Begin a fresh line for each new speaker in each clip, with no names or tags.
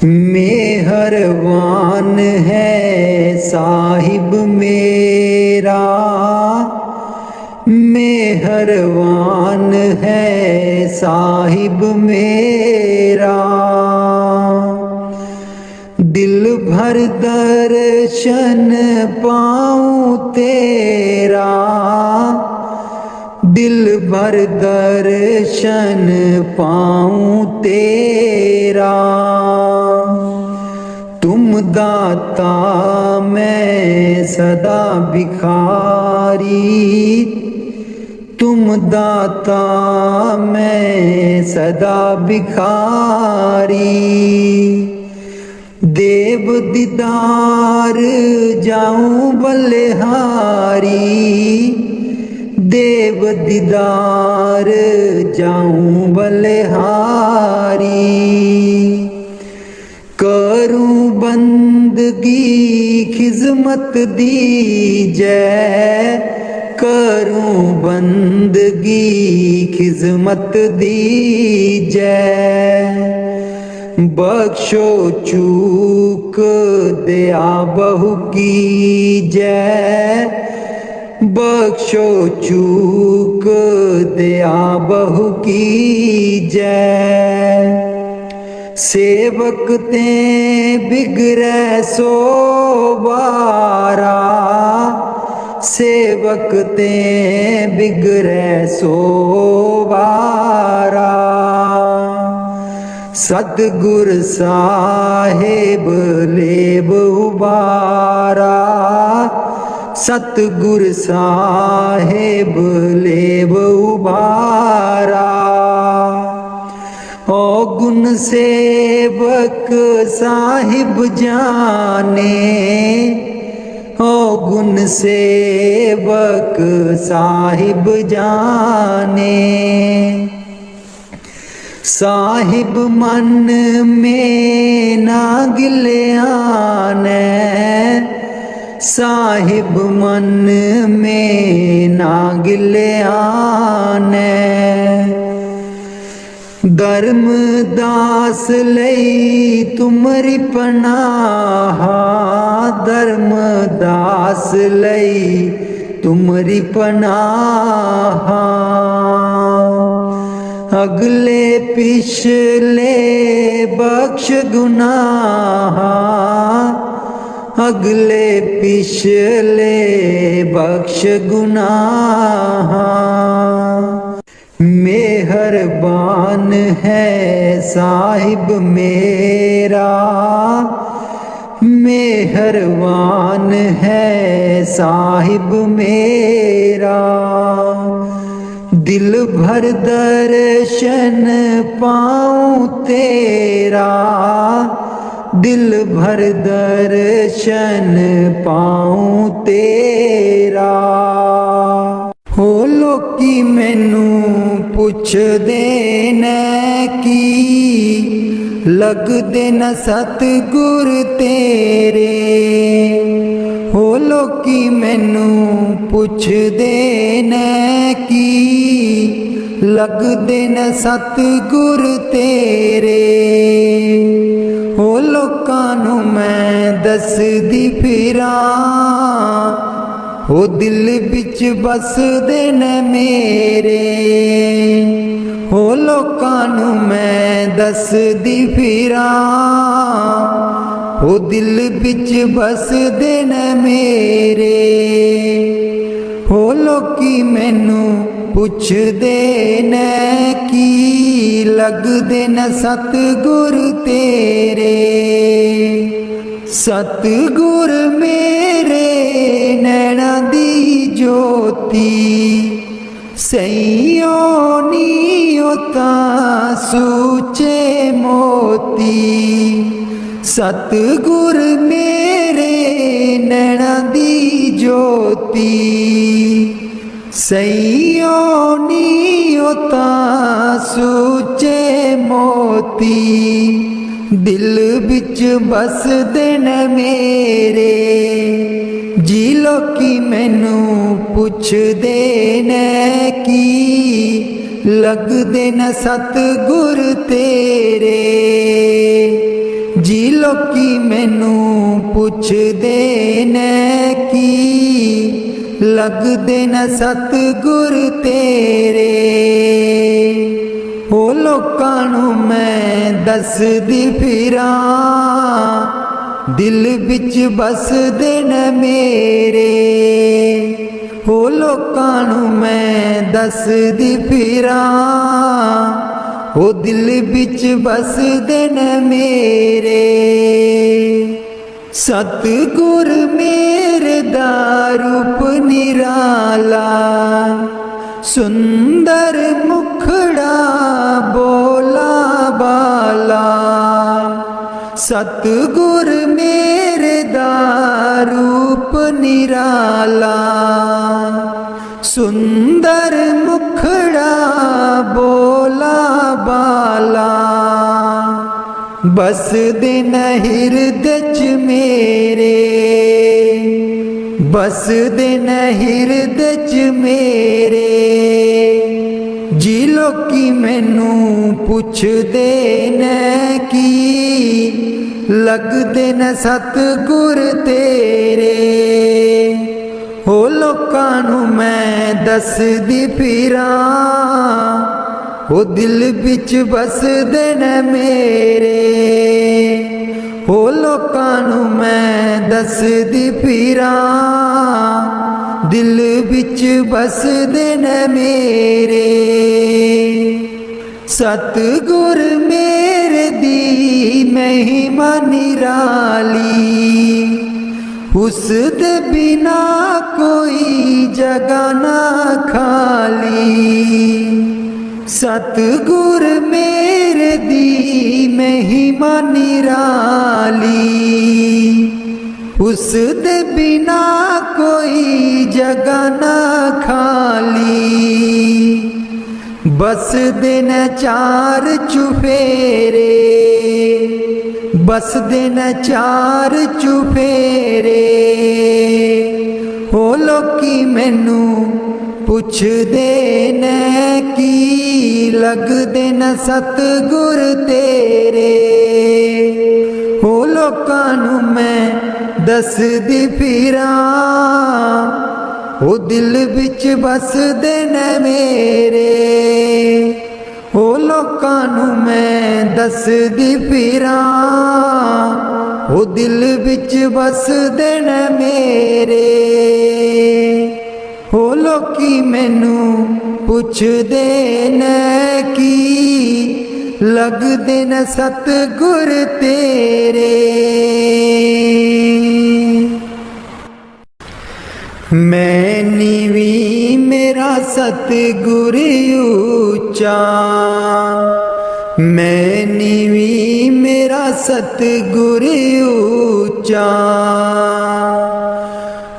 मेहरबान है साहिब मेरा, मेहरबान है साहिब मेरा। दिल भर दर्शन पाऊं तेरा, दिल भर दर्शन पाऊं तेरा। तुम दाता मैं सदा भिखारी, तुम दाता मैं सदा भिखारी। देव दीदार जाऊं बलिहारी, देव दीदार जाऊं बलिहारी। करूं बंदगी खिजमत दीजै, करूं बंदगी खिजमत दीजै। बख्शो चूक दया बहु कीजै, बख्शो चूक दया बहु कीजै। सेवक ते बिगड़ै सो बारा, सेवक ते बिगड़ै सो बारा। सतगुर साहेब लेब उबारा, सतगुर साहेब लेब उबारा। ओ गुण सेवक साहिब जाने, ओ गुण सेवक साहिब जाने। साहिब मन में ना गिल्याने, साहिब मन में ना गिल्याने। धर्मदास लई तुमरी पनाहा, धर्मदास लई तुमरी पनाहा। अगले पिछले बख्श गुनाह, अगले पिछले बख्श गुनाह। मेहरबान है साहिब मेरा, मेहरबान है साहिब मेरा। दिल भर दर्शन पाऊं तेरा, दिल भर दर्शन पाऊं तेरा। हो लोकी मैनू पुछदे ने की, लगदे न सतगुर तेरे। हो लोकी मैनू पुछदे ने की, लगदे न सतगुर तेरे। हो लोकां नू मैं दसदी फिरां, हो दिल बिच बसदे न मेरे। हो लोकां नू मैं दसदी फिरां, हो दिल बिच बसदे न मेरे। हो लोकी मैनू पुछदे न की, लगदे न सतगुर तेरे। सतगुर मेरे नैना दी ज्योति, सैयो नीओ तां सूचे मोती। सतगुर मेरे नैना दी ज्योति, सैयो नीओ तां सूचे मोती। दिल बिच बसदे न मेरे, जी लोकी मैनू पुछदे न की, लगदे न सतगुर तेरे। जी लोकी मैनू पुछदे ने की लगदे न सतगुर तेरे। ओ लोकां नू मैं दसदी फिरां दिल विच बसदे न मेरे। ओ लोकां नू मैं दसदी फिरां ओ दिल विच बसदे न मेरे। सतगुर मेरे दा रूप निराला सुंदर मुखड़ा बोला बाला। सतगुर मेरे दा रूप निराला सुंदर मुखड़ा बोला बाला। बस दिन हिरदे च मेरे बस दिन हिरदे च मेरे। जी लोकी मैनू पुछदे ने की लगदे न सतगुर तेरे। ओ लोकां नू मैं दसदी फिरां ओ दिल विच बसदे न मेरे। ओ लोकां नू मैं दसदी फिरां दिल विच बसदे न मेरे। सतगुर मेरे दी महिमा निराली उस दे बिना कोई जगह ना खाली। सतगुर मेरे दी महिमा निराली उस दे बिना कोई जगह ना खाली। बस दिन चार चुफेरे बस दिन चार चुफेरे। हो लोकी मैनू पुछदे ने की लगदे न सतगुर तेरे। हो लोकां नू मैं दसदी फिरां ओ दिल विच बसदे न मेरे। ओ लोकां नू मैं दसदी फिरां ओ दिल विच बसदे न मेरे। ओ लोकी मैनू पुछदे ने की लगदे न सतगुर तेरे। मैं नीवी मेरा सतगुर ऊंचा मैं नीवी मेरा सतगुर ऊंचा।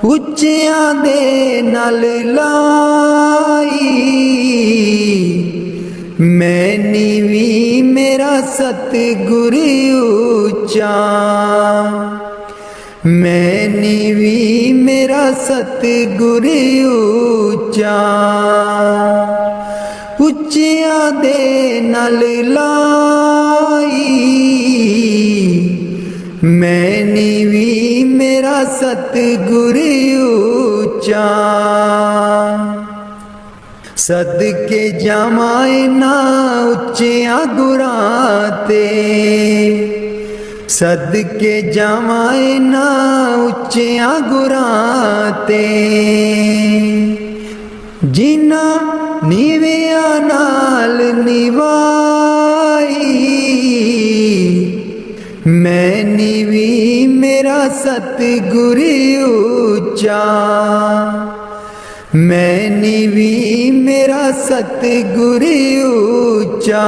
ਉੱਚਿਆਂ ਦੇ ਨਾਲ ਲਾਈ ਮੈਂ ਨੀਵੀਂ ਮੇਰਾ ਸਤਿਗੁਰ ਉੱਚਾ। ਮੈਂ ਨੀਵੀਂ ਮੇਰਾ ਸਤਿਗੁਰ ਉੱਚਾ। ਉੱਚਿਆਂ ਦੇ ਨਾਲ ਲਾਈ मैं नीवी मेरा सतगुर ऊंचा। सदके जावां ना उच्चियां गुरां ते सदके जावां ना उच्चियां गुरां ते जिन्ना नीवियां नाल निवाई। मैं नीवी मेरा सतगुर ऊंचा। मैं नीवी मेरा सतगुर ऊंचा।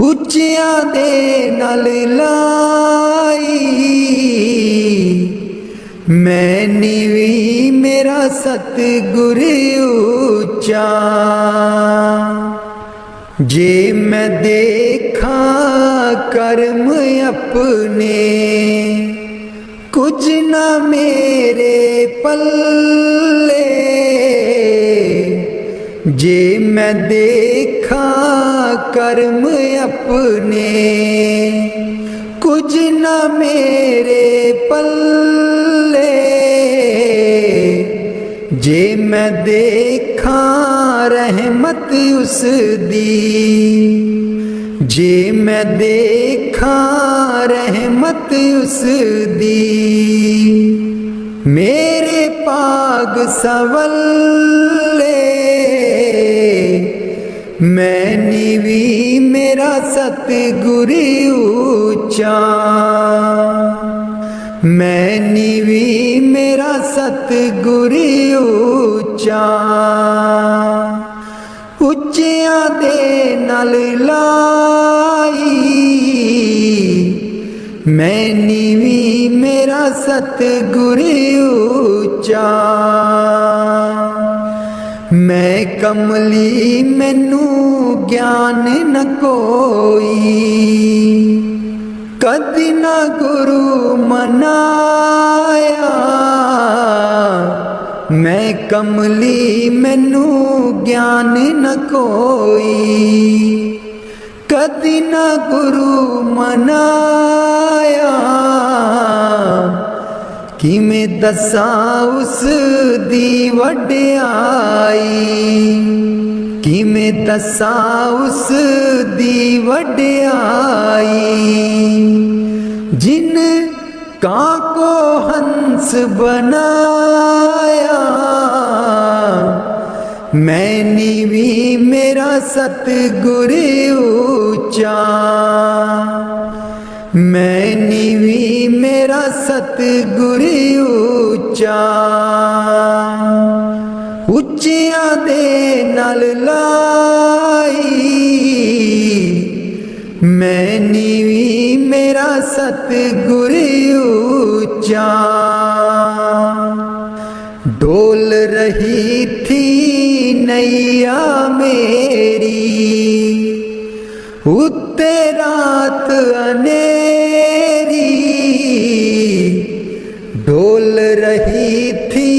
ਉੱਚਿਆਂ ਦੇ ਨਾਲ ਲਾਈ मैं नीवी मेरा सतगुर ऊंचा। जे मैं देखा कर्म अपने कुछ ना मेरे पल्ले। जे मैं देखा कर्म अपने कुछ न मेरे पल्ले जे मैं देखा रहमत उस दी, जे मैं देखा रहमत उस दी। मेरे पाग सवल्ले मैं नीवी मेरा सतगुर ऊंचा, मैं नीवी मेरा सतगुर ऊंचा। ਉੱਚਿਆਂ ਦੇ ਨਾਲ ਲਾਈ ਮੈਂ ਨੀਵੀਂ ਮੇਰਾ ਸਤਿਗੁਰ ਉੱਚਾ। ਮੈਂ ਕਮਲੀ ਮੈਨੂੰ ਗਿਆਨ ਨ ਕੋਈ, ਕਦੀ ਨਾ ਗੁਰੂ ਮਨਾਇਆ। मैं कमली मैनू ज्ञान न कोई, कदी न गुरु मनाया। किवें दसां उस दी वड्याई, किवें दसां उस दी वड्याई। जिन कां को हंस बनाया मैं नीवी मेरा सतगुर ऊंचा, मैं नीवी मेरा सतगुर ऊंचा। ਉੱਚਿਆਂ ਦੇ ਨਾਲ ਲਾਈ मैं नीवी मेरा सतगुर ऊंचा। डोल रही थी नैया मेरी उत्ते रात अनेरी, डोल रही थी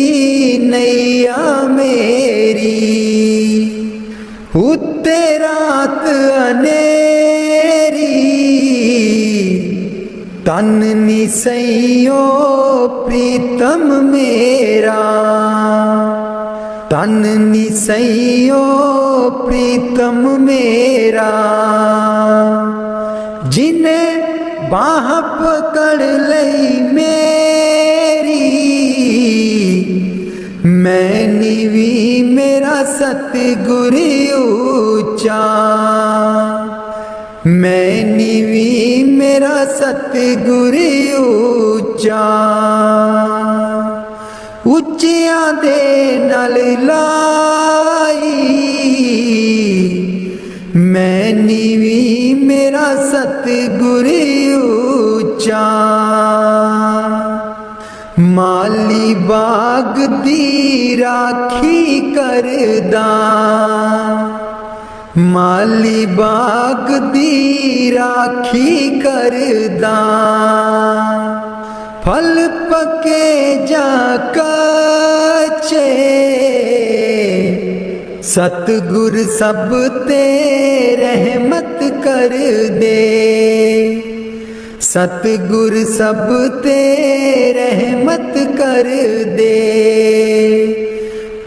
नैया मेरी उत्ते रात अनेरी। तन निसैयो प्रीतम मेरा, तन निसैयो प्रीतम मेरा। जिन्हें बाह पकड़ लई मेरी मैं नीवी मेरा सतगुर ऊंचा, मैं नीवी मेरा सतगुर ऊंचा। ਉੱਚਿਆਂ ਦੇ ਨਾਲ ਲਾਈ ਮੈਂ ਨੀਵੀਂ ਮੇਰਾ ਸਤਿਗੁਰ ਉੱਚਾ। ਮਾਲੀ ਬਾਗ ਦੀ ਰਾਖੀ ਕਰਦਾ, ਮਾਲੀ ਬਾਗ ਦੀ ਰਾਖੀ ਕਰਦਾ। फल पके जा कच्चे सतगुर सब ते रहमत कर दे, सतगुर सब ते रहमत कर दे।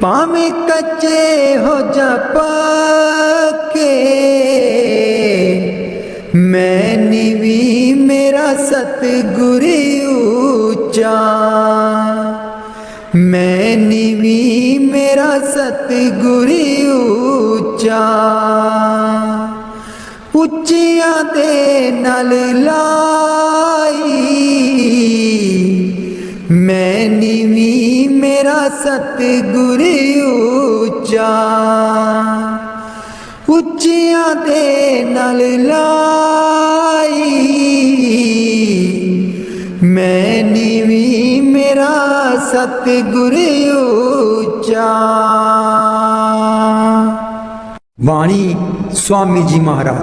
भावें कच्चे हो जा पक्के मैं नीवी मेरा सतगुर ऊंचा, मैं नीवी मेरा सतगुर ऊंचा। ਉੱਚਿਆਂ ਦੇ ਨਾਲ ਲਾਈ ਮੈਂ ਨੀਵੀਂ ਮੇਰਾ ਸਤਿਗੁਰ ਉੱਚਾ। ਉੱਚਿਆਂ ਦੇ ਨਾਲ ਲਾਈ ਮੈਂ ਨੀਵੀਂ ਮੇਰਾ ਸਤਿਗੁਰ ਉੱਚਾ। बाणी स्वामी जी महाराज।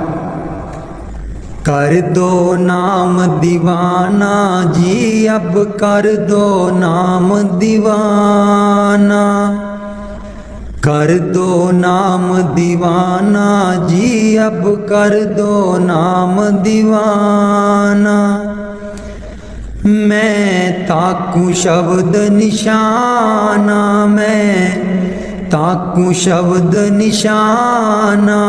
कर दो नाम दीवाना जी, अब कर दो नाम दीवाना। कर दो नाम दीवाना जी, अब कर दो नाम दीवाना। मैं ताकू शब्द निशाना, मैं ताकू शब्द निशाना,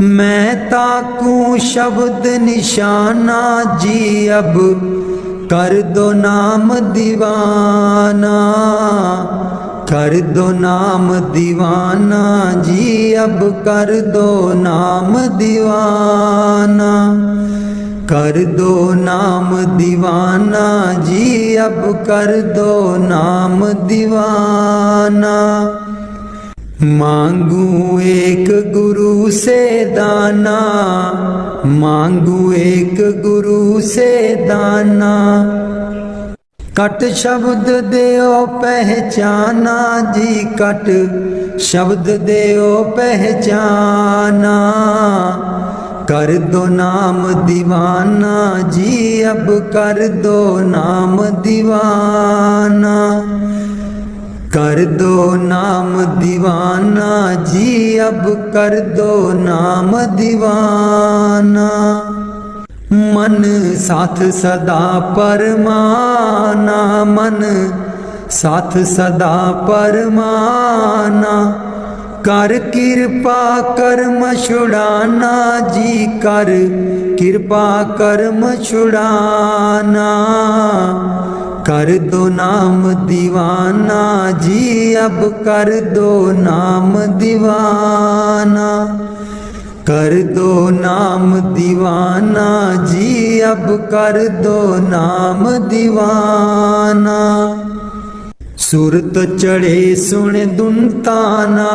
मैं ताकू शब्द निशाना जी, अब कर दो नाम दीवाना। कर दो नाम दीवाना जी, अब कर दो नाम दीवाना। कर दो नाम दीवाना जी, अब कर दो नाम दीवाना। मांगू एक गुरु से दाना, मांगू एक गुरु से दाना। कट शब्द देओ पहचाना जी, कट शब्द देओ पहचाना। कर दो नाम दीवाना जी, अब कर दो नाम दीवाना। कर दो नाम दीवाना जी, अब कर दो नाम दीवाना। मन साथ सदा परमाना, मन साथ सदा परमाना। कर कृपा कर्म छुड़ाना जी, कर कृपा कर्म छुड़ाना। कर दो नाम दीवाना जी, अब कर दो नाम दीवाना। कर दो नाम दीवाना जी, अब कर दो नाम दीवाना। सुरत चढ़े सुन दुनताना,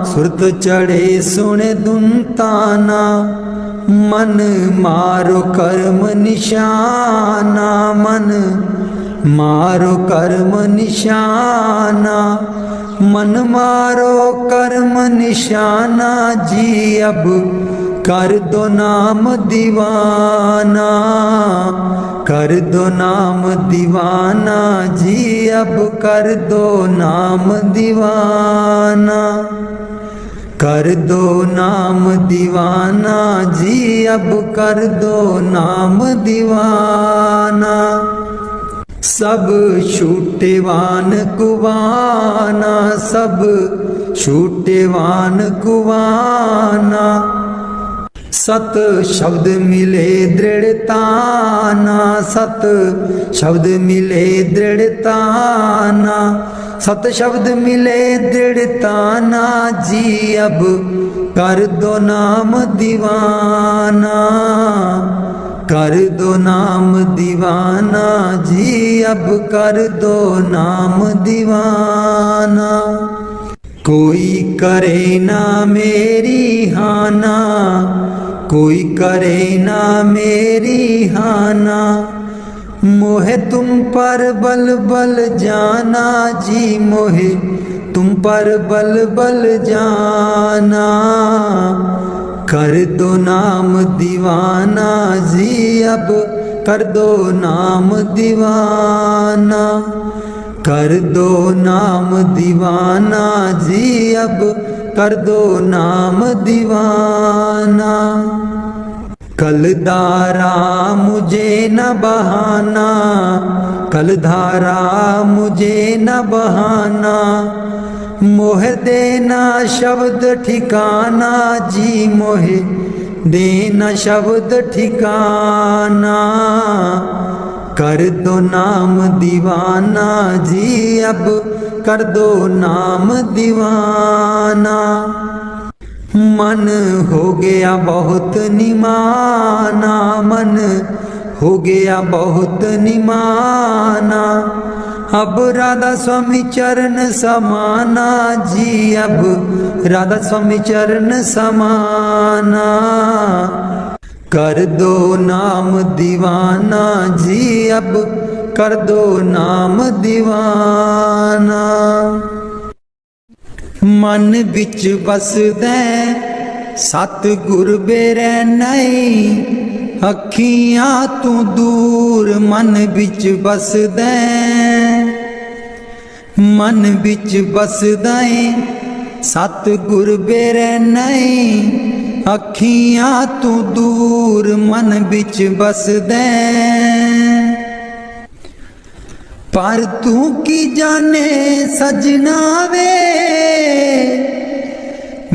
सुरत चढ़े सुन दुनताना। मन मारो कर्म निशाना, मन मारो कर्म निशाना। मन मारो कर्म निशाना जी, अब कर दो नाम दीवाना। कर दो नाम दीवाना जी, अब कर दो नाम दीवाना। कर दो नाम दीवाना जी, अब कर दो नाम दीवाना। सब छूटेवान कुवाना, सब छूटेवान कुवाना। सत शब्द मिले दृढ़ताना, सत शब्द मिले दृढ़ताना। सत शब्द मिले दृढ़ताना जी, अब कर दो नाम दीवाना। कर दो नाम दीवाना जी, अब कर दो नाम दीवाना। कोई करे ना मेरी हाना, कोई करे ना मेरी हाना। मोहे तुम पर बल बल जाना जी, मोहे तुम पर बल बल जाना। कर दो नाम दीवाना जी, अब कर दो नाम दीवाना। कर दो नाम दीवाना जी, अब कर दो नाम दीवाना। कलधारा मुझे न बहाना, कलधारा मुझे न बहाना। मोह देना शब्द ठिकाना जी, मोह देना शब्द ठिकाना। कर दो नाम दीवाना जी, अब कर दो नाम दीवाना। मन हो गया बहुत निमाना, मन हो गया बहुत निमाना। अब राधा स्वामी चरण समाना जी, अब राधा स्वामी चरण समाना। कर दो नाम दीवाना जी, अब कर दो नाम दीवाना। मन बिच बसदै सतगुर बेरै नहीं, अखियां तू दूर मन बिच बसदै। मन बिच बसदा है सतगुर बेरैना है अखियां तू दूर मन बिच बसदा है। पर तू की जाने सजना वे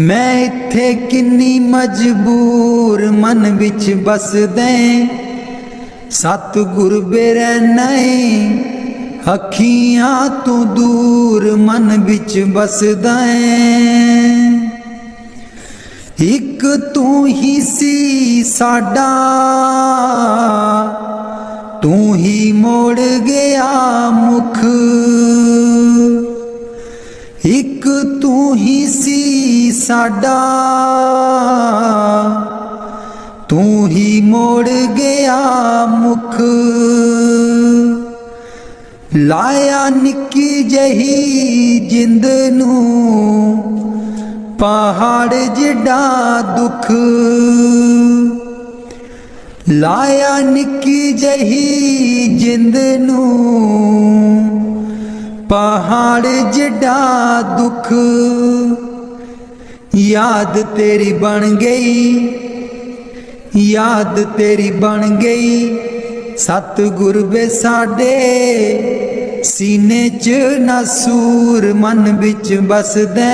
मैं इत्थे किन्नी मजबूर मन बिच बसदा है सतगुर बेरैना है अखियां तू दूर मन बिच बसदा है। एक तू ही सी साडा तू ही मोड़ गया मुख एक तू ही सी साडा तू ही मोड़ गया मुख लाया निक्की जही जिंद नू पहाड़ जिड्डा दुख लाया निक्की जही जिंद नू पहाड़ जिड्डा दुख याद तेरी बन गई याद तेरी बन गई सतगुर वे साडे सीने च नसूर मन बिच बसदा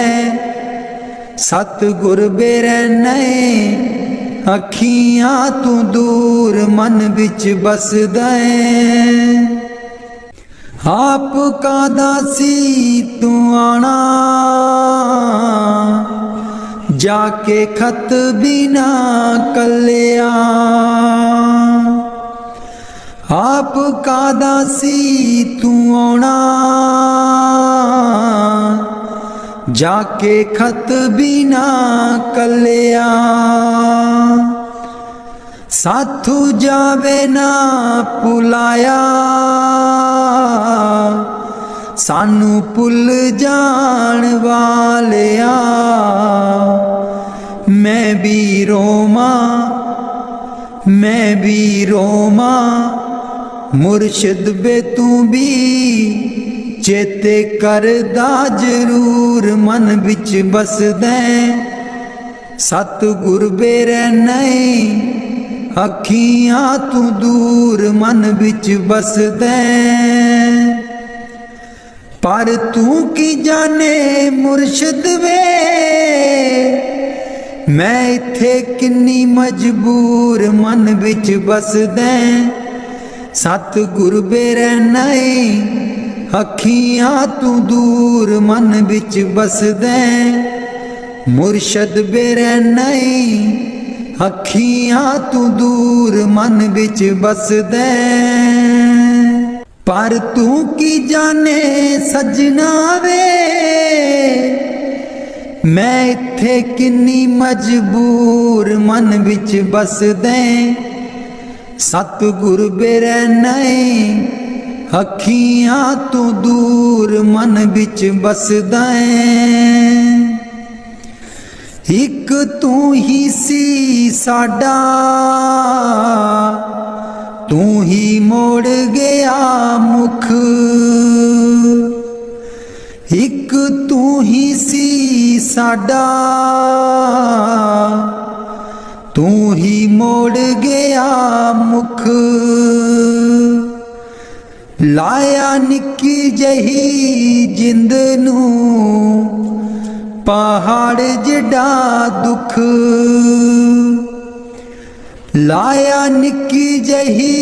सतगुर बेरैना है अखियां तू दूर मन बिच बसदा है। आप का दासी तू आना जाके खत बिना कलिया आप का दासी तू आना जाके खत बिना कलिया साथू जावे ना पुलाया सानू भुल जान वालिया मैं भी रोमा मुर्शिद बे तू भी चेते करदा जरूर मन बिच बसदा सतगुर बेरैना है अखियां तू दूर मन बिच बसदा पर तू की जाने मुर्शिद वे मैं इत्थे किन्नी मजबूर मन बिच बसदा सतगुर बेरैना है अखियां तू दूर मन बिच बसदा मुर्शद बेरैना है अखियां तू दूर मन बिच बसदा पर तू की जाने सजना वे मैं इत्थे किन्नी मजबूर मन बिच बसदा सतगुर बेरैना है अखियां तू दूर मन बिच बसदा एक तू ही सी साडा तू ही मोड़ गया मुख एक तू ही सी साडा तू ही मोड़ गया मुख लाया निक्की जही जिंद नू पहाड़ जिड्डा दुख लाया निक्की जही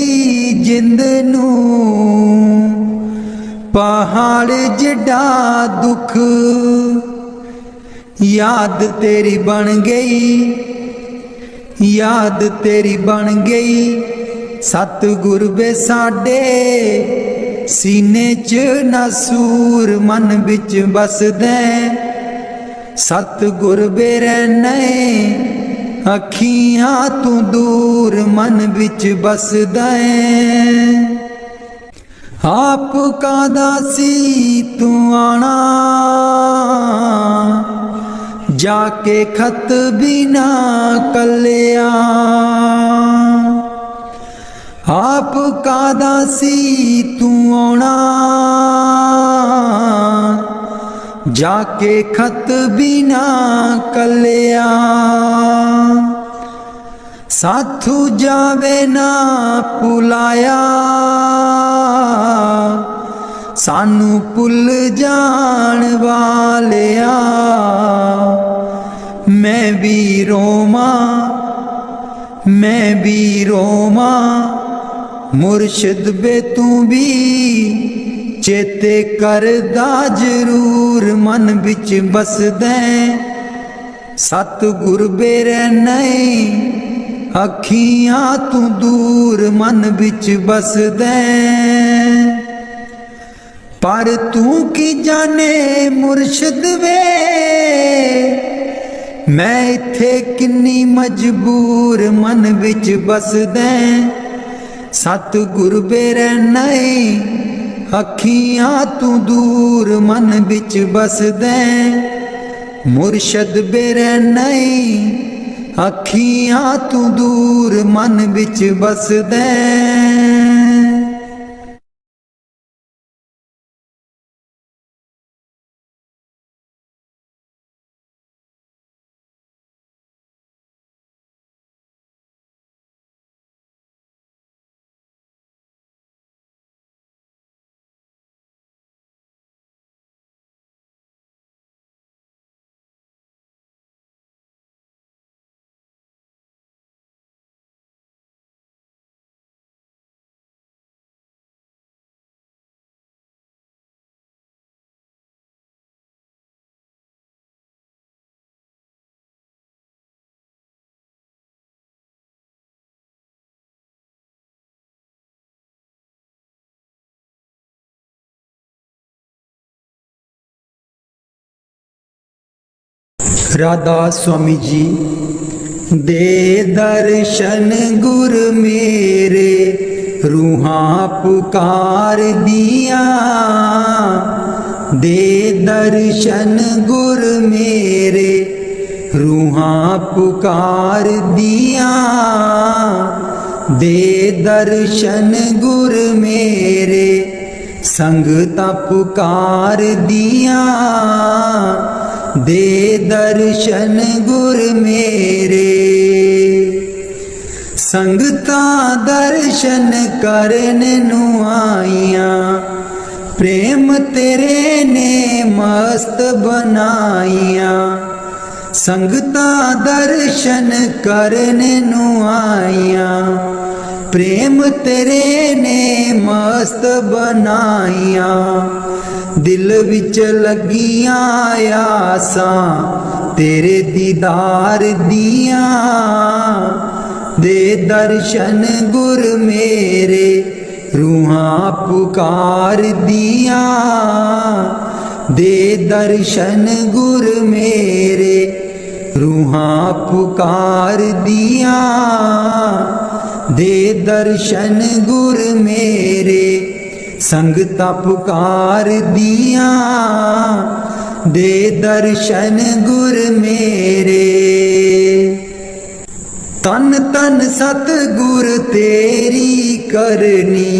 जिंद नू पहाड़ जिड्डा दुख याद तेरी बन गई याद तेरी बन गई सतगुर वे साडे सीने च नसूर मन बिच बसदा सतगुर बेरैना है अखियां तू दूर मन बिच बसदा आप का दासी तू आना जाके खत बिना कलिया आप का दासी तू आना जाके खत बिना कलिया साथू जावे ना पुलाया सानू भुल जान वालिया मैं भी रोमा मुर्शिद बे तू भी चेते करदा जरूर मन बिच बसदे सतगुर बेरे नहीं अखियां तू दूर मन बिच बसदे पर तू की जाने मुर्शिद वे मैं इत्थे किन्नी मजबूर मन बिच बसदे सतगुर बेरे नहीं अखियां तू दूर मन बिच बसदे मुर्शद बेरे नहीं अखियां तू दूर मन बिच बसदे। राधा स्वामी जी दे दर्शन गुर मेरे रूहां पुकार दिया दे दर्शन गुर मेरे रूहां पुकार दिया दे दर्शन गुर मेरे संगता पुकार दिया दे दर्शन गुर मेरे संगता दर्शन करन नू आईया प्रेम तेरे ने मस्त बनाईया संगता दर्शन करन नू आईया प्रेम तेरे ने मस्त बनाईया दिल विच लगियां आसां तेरे दीदार दिया दे दर्शन गुर मेरे रूहां पुकार दिया दे दर्शन गुर मेरे रूहां पुकार दिया दे दर्शन गुर मेरे संगता पुकार दिया दे दर्शन गुर मेरे तन तन सतगुर तेरी करनी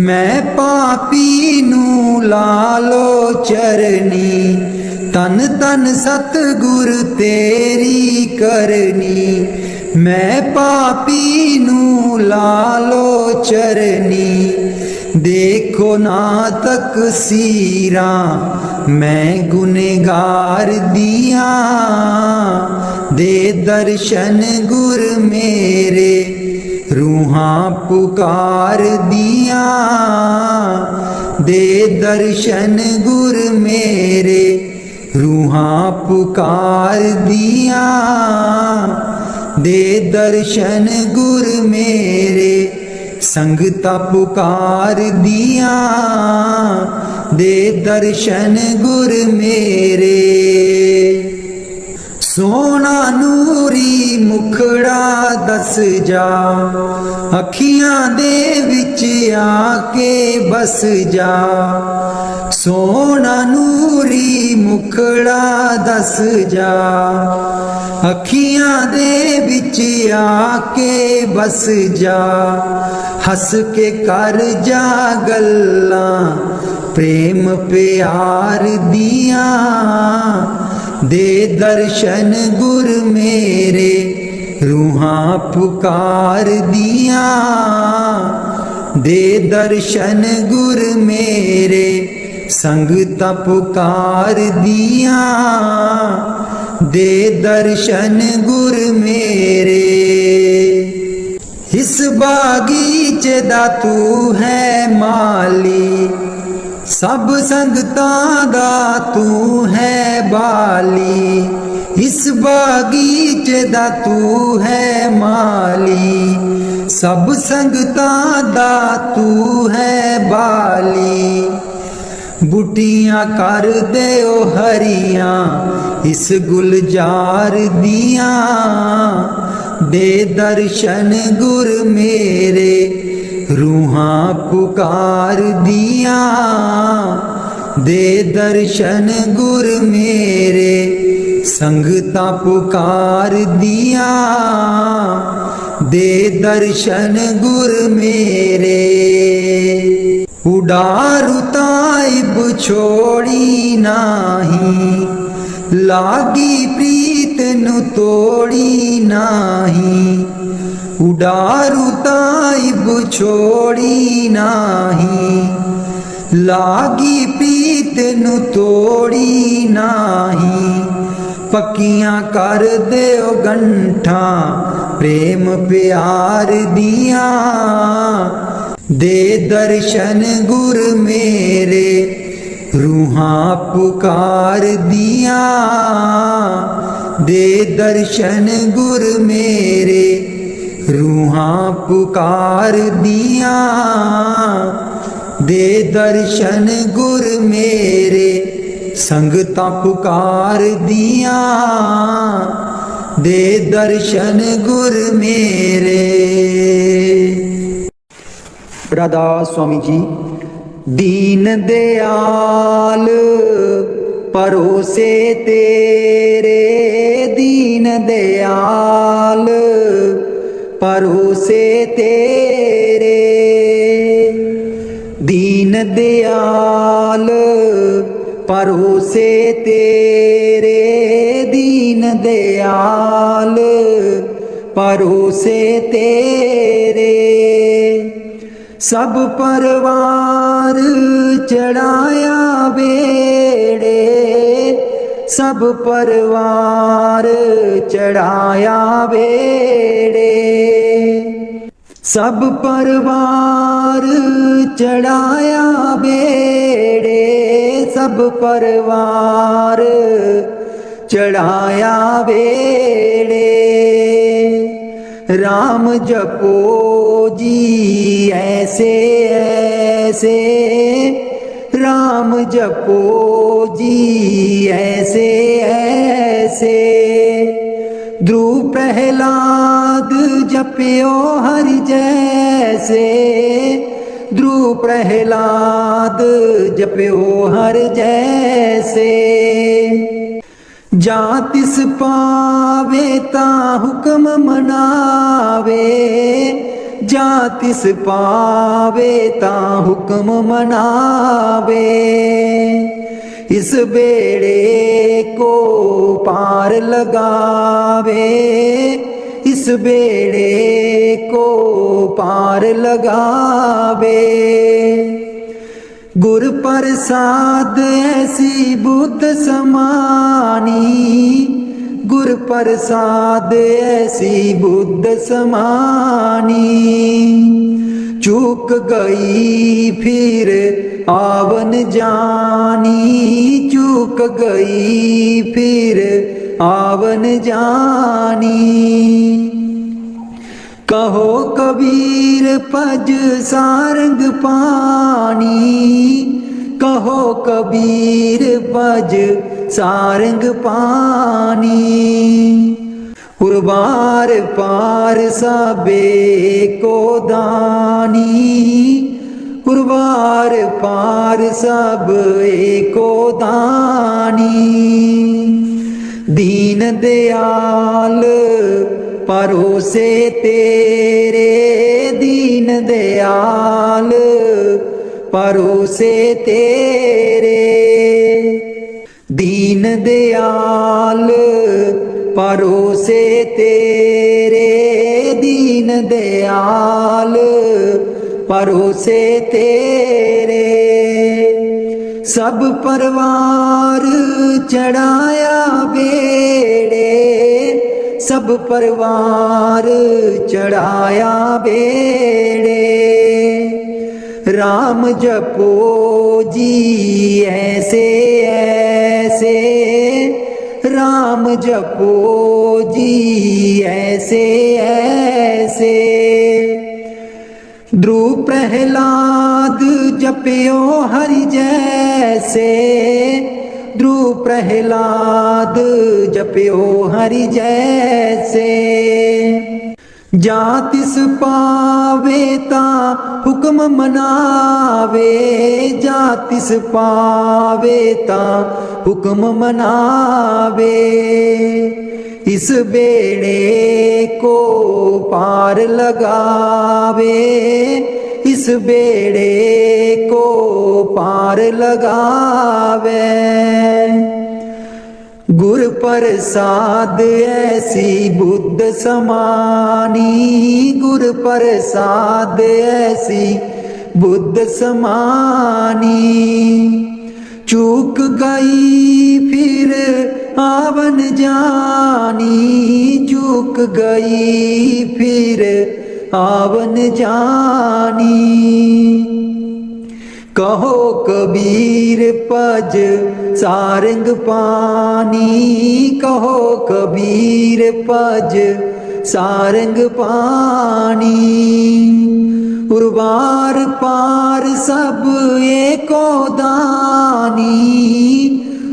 मैं पापी नू लालो चरनी तन तन सतगुर तेरी करनी मैं पापी नू लालो चरनी देखो ना तक सीरा मैं गुनेगार दिया दे दर्शन गुर मेरे रूहां पुकार दिया दे दर्शन गुर मेरे रूहां पुकार दिया दे दर्शन गुर मेरे संगता पुकार दिया दे दर्शन गुर मेरे सोना नूरी मुखड़ा दस जा, अखियां दे विच आके बस जा। सोना नूरी मुखड़ा दस जा, अखियां दे विच आके बस जा। हस के कर जा गल्लां प्रेम प्यार दियां, दे दर्शन गुर मेरे रूहां पुकार दियां। दे दर्शन गुर मेरे संगतां पुकार दियां। दे दर्शन गुर मेरे। इस बागीचे दा तू है माली, सब संगतां दा तू है बाली। इस बागीचे दा तू है माली, सब संगतां दा तू है बाली। बुटियां कर दे ओ हरियां इस गुलजार दियां, दे दर्शन गुर मेरे रूहां पुकार दियां। दे दर्शन गुर मेरे संगतां पुकार दियां। दे दर्शन गुर मेरे। उडारू ताइब छोड़ी नाही, लागी प्रीत नु तोड़ी नाही। उडारू ताइब छोड़ी नाही, लागी प्रीत नु तोड़ी नाही। पक्कियां कर दे ओ गंठा प्रेम प्यार दियां, दे दर्शन गुर मेरे रूहां पुकार दियां। दे दर्शन गुर मेरे रूहां पुकार दियां। दे दर्शन गुर मेरे संगतां पुकार दियां। दे दर्शन गुर मेरे। राधा स्वामी जी। दीन दयाल परोसे तेरे, दीन दयाल परोसे तेरे। दीन दयाल परोसे तेरे, दीन दयाल परोसे तेरे। सब परवार चढ़ाया बेड़े, सब परवार चढ़ाया बेड़े। सब परवार चढ़ाया बेड़े, सब परवार चढ़ाया बेड़े। राम जपो जी ऐसे ऐसे, राम जपो जी ऐसे ऐसे। ध्रुव प्रहलाद जप्यो हरि जैसे, ध्रुव प्रहलाद जप्यो हर जैसे। जा तिस पावे ता हुक्म मनावे, जा तिस पावे ता हुक्म मनावे। इस बेड़े को पार लगावे, इस बेड़े को पार लगावे। गुर प्रसाद ऐसी बुद्ध समानी, गुर प्रसाद ऐसी बुद्ध समानी। चूक गई फिर आवन जानी, चूक गई फिर आवन जानी। कहो कबीर पज सारंग पानी, कहो कबीर पज सारंग पानी। उर्वार पार सबे को दानी, उर्वार पार सब एको दानी। दीन दयाल परोसे तेरे, दीन दयाल परोसे तेरे। दीन दयाल परोसे तेरे, दीन दयाल परोसे तेरे। सब परवार चढ़ाया बेड़े, सब परवार चढ़ाया बेड़े। राम जपो जी ऐसे ऐसे, राम जपो जी ऐसे ऐसे। ध्रुव प्रहलाद जप्यो हरि जैसे, ध्रुव प्रहलाद जप्यो हरि जैसे। जा तिस पावे ता हुक्म मनावे, जा तिस पावे ता हुक्म मनावे। इस बेड़े को पार लगावे, इस बेड़े को पार लगावे। गुर प्रसाद ऐसी बुद्ध समानी, गुर प्रसाद ऐसी बुद्ध समानी। चूक गई फिर आवन जानी, चूक गई फिर आवन जानी। कहो कबीर पज सारंग पानी, कहो कबीर पज सारंग पानी। उर्वार पार सब एको दानी,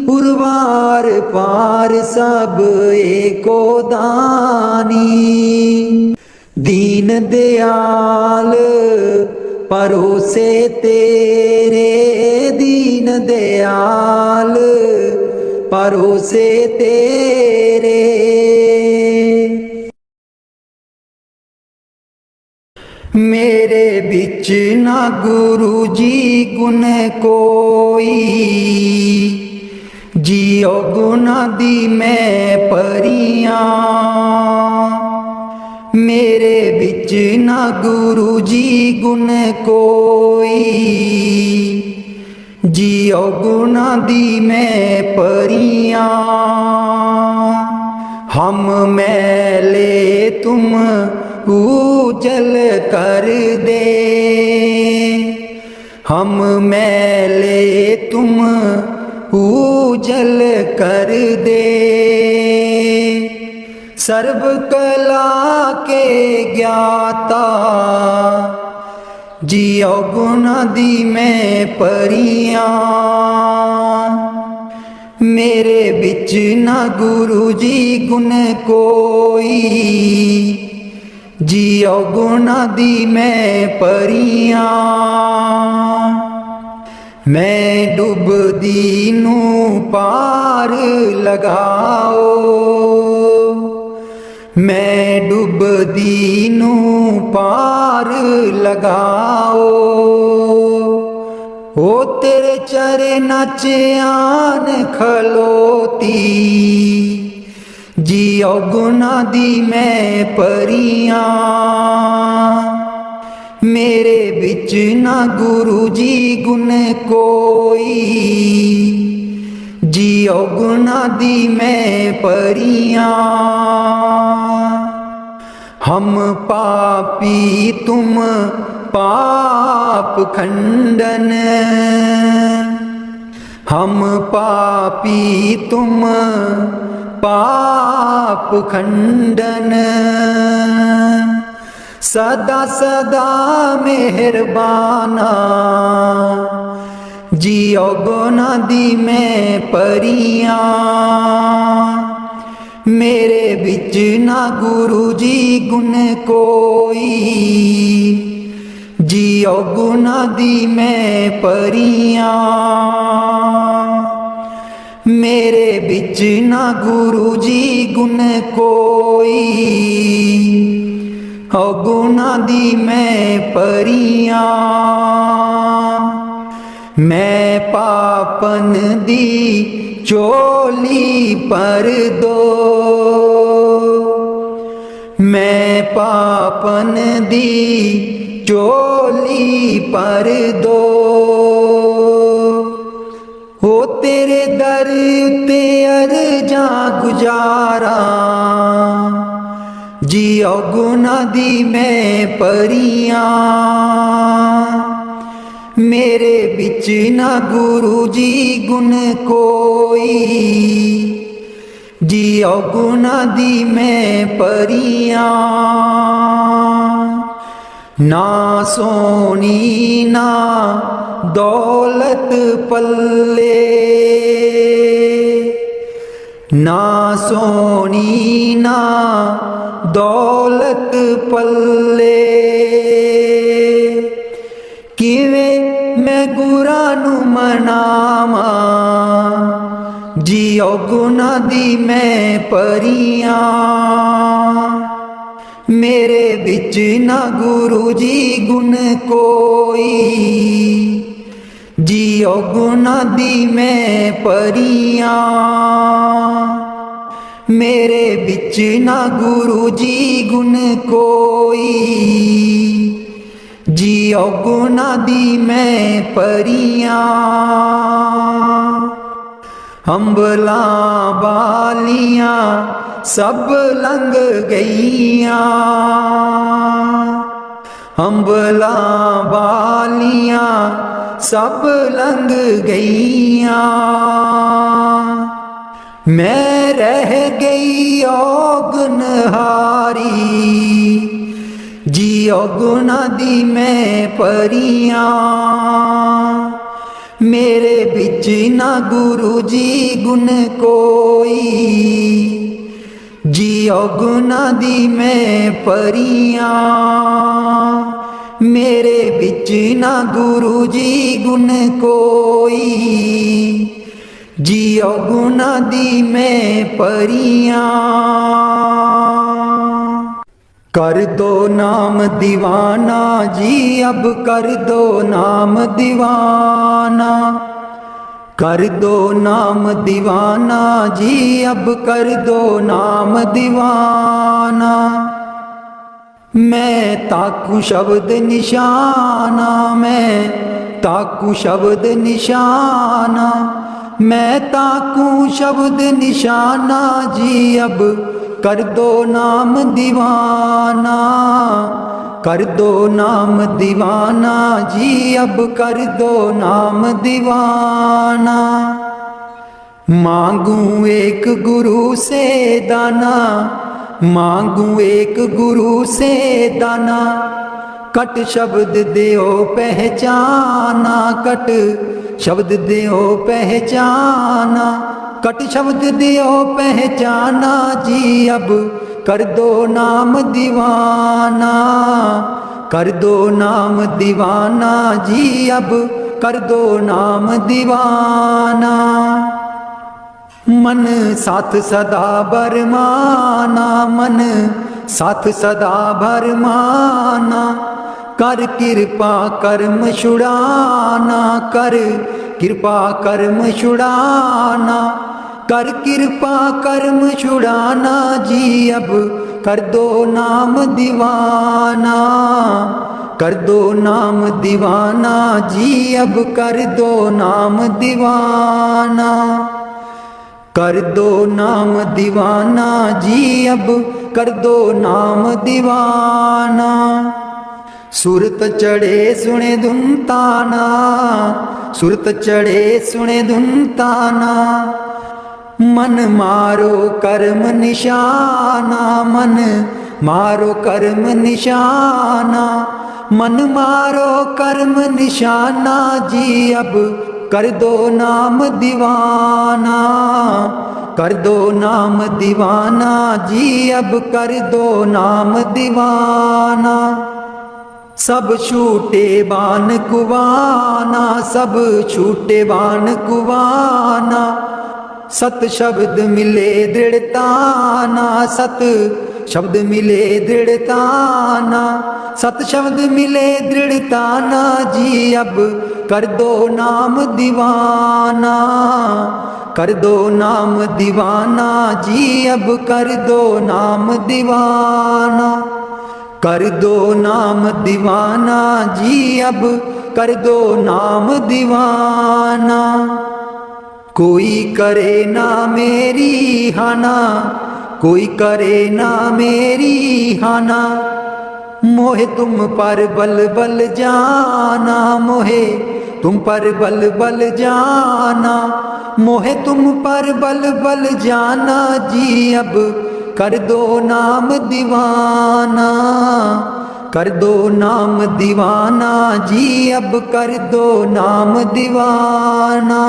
उर्वार पार सब एको दानी। दीन दयाल परोसे तेरे, दीन दयाल परोसे तेरे। मेरे बिच ना गुरु जी गुण कोई, जियो गुना दी मैं परियां। मेरे बिच ना गुरु जी गुण कोई, जियो गुना दी मैं परियां। हम मैले तुम उजल कर दे, हम मैले तुम उजल कर दे। सर्व कला के ज्ञाता, जियो गुना दी मैं परियां। मेरे बिच ना गुरु जी गुण कोई, जियो गुना दी मैं परियां। मैं डुबदी नू पार लगाओ, मैं डुबदी नू पार लगाओ। ओ तेरे चरना च आन खलोती, जियो गुना दी मैं परियां। मेरे बिच ना गुरु जी गुण कोई, जियो गुना दी मैं परियां। हम पापी तुम पाप खंडन, हम पापी तुम पाप खंडन। सदा सदा मेहरबाना, जियो गुना दी मैं परियां मेरे बिच ना गुरु जी गुण कोई जियो गुना दी मैं परियां मेरे बिच ना गुरु जी गुण कोई हो गुना दी मैं परियां मैं पापन दी चोली पर दो मैं पापन दी चोली पर दो हो तेरे दर उत्ते अर्जा गुजारा जियो गुना दी मैं परियां मेरे बिच ना गुरु जी गुण कोई जियो गुना दी मैं परियां ना सोनी ना दौलत पल्ले ना सोनी ना दौलत पल्ले किवें मैं गुरा नू मनावा जियो गुना दी मैं परियां मेरे बिच ना गुरु जी गुण कोई जियो गुना दी मैं परियां मेरे बिच ना गुरु जी गुण कोई जियो गुना दी मैं परियां अंबला बालियां सब लंघ गईयां अंबला बालियां सब लंघ गईयां मैं रह गई औगनहारी जियो गुना दी मैं परियां मेरे बिच ना गुरु जी गुण कोई जियो गुना दी मैं परियां मेरे बिच ना गुरु जी गुण कोई जियो गुना दी मैं परियां कर दो नाम दीवाना जी अब कर दो नाम दीवाना कर दो नाम दीवाना जी अब कर दो नाम दीवाना मैं ताकू शब्द निशाना मैं ताकू शब्द निशाना मैं ताकू शब्द निशाना जी अब कर दो नाम दीवाना कर दो नाम दीवाना जी अब कर दो नाम दीवाना मांगू एक गुरु से दाना मांगू एक गुरु से दाना कट शब्द देओ पहचाना कट शब्द देओ पहचाना कट शब्द देओ पहचाना जी अब कर दो नाम दीवाना कर दो नाम दीवाना जी अब कर दो नाम दीवाना मन साथ सदा बरमाना मन साथ सदा भरमाना कर कृपा कर्म छुड़ाना कर कृपा कर्म छुड़ाना कर कृपा कर्म छुड़ाना जी अब कर दो नाम दीवाना कर दो नाम दीवाना जी अब कर दो नाम दीवाना कर दो नाम दीवाना जी अब कर दो नाम दीवाना सुरत चढ़े सुने धुन ताना सुरत चढ़े सुने धुन ताना मन मारो कर्म निशाना मन मारो कर्म निशाना मन मारो कर्म निशाना जी अब कर दो नाम दीवाना, कर दो नाम दीवाना जी अब कर दो नाम दीवाना। सब छूटे बान कुवाना, सब छूटे बान कुवाना। सत शब्द मिले दृढ़ताना, सत शब्द मिले दृढ़ताना, सत शब्द मिले दृढ़ताना जी अब कर दो नाम दीवाना, कर दो नाम दीवाना जी अब कर दो नाम दीवाना, कर दो नाम दीवाना जी अब कर दो नाम दीवाना। कोई करे ना मेरी हाना, कोई करे ना मेरी हाना। मोहे तुम पर बल बल जाना, मोहे तुम पर बल बल जाना, मोहे तुम पर बल बल जाना जी अब कर दो नाम दीवाना, कर दो नाम दीवाना जी अब कर दो नाम दीवाना,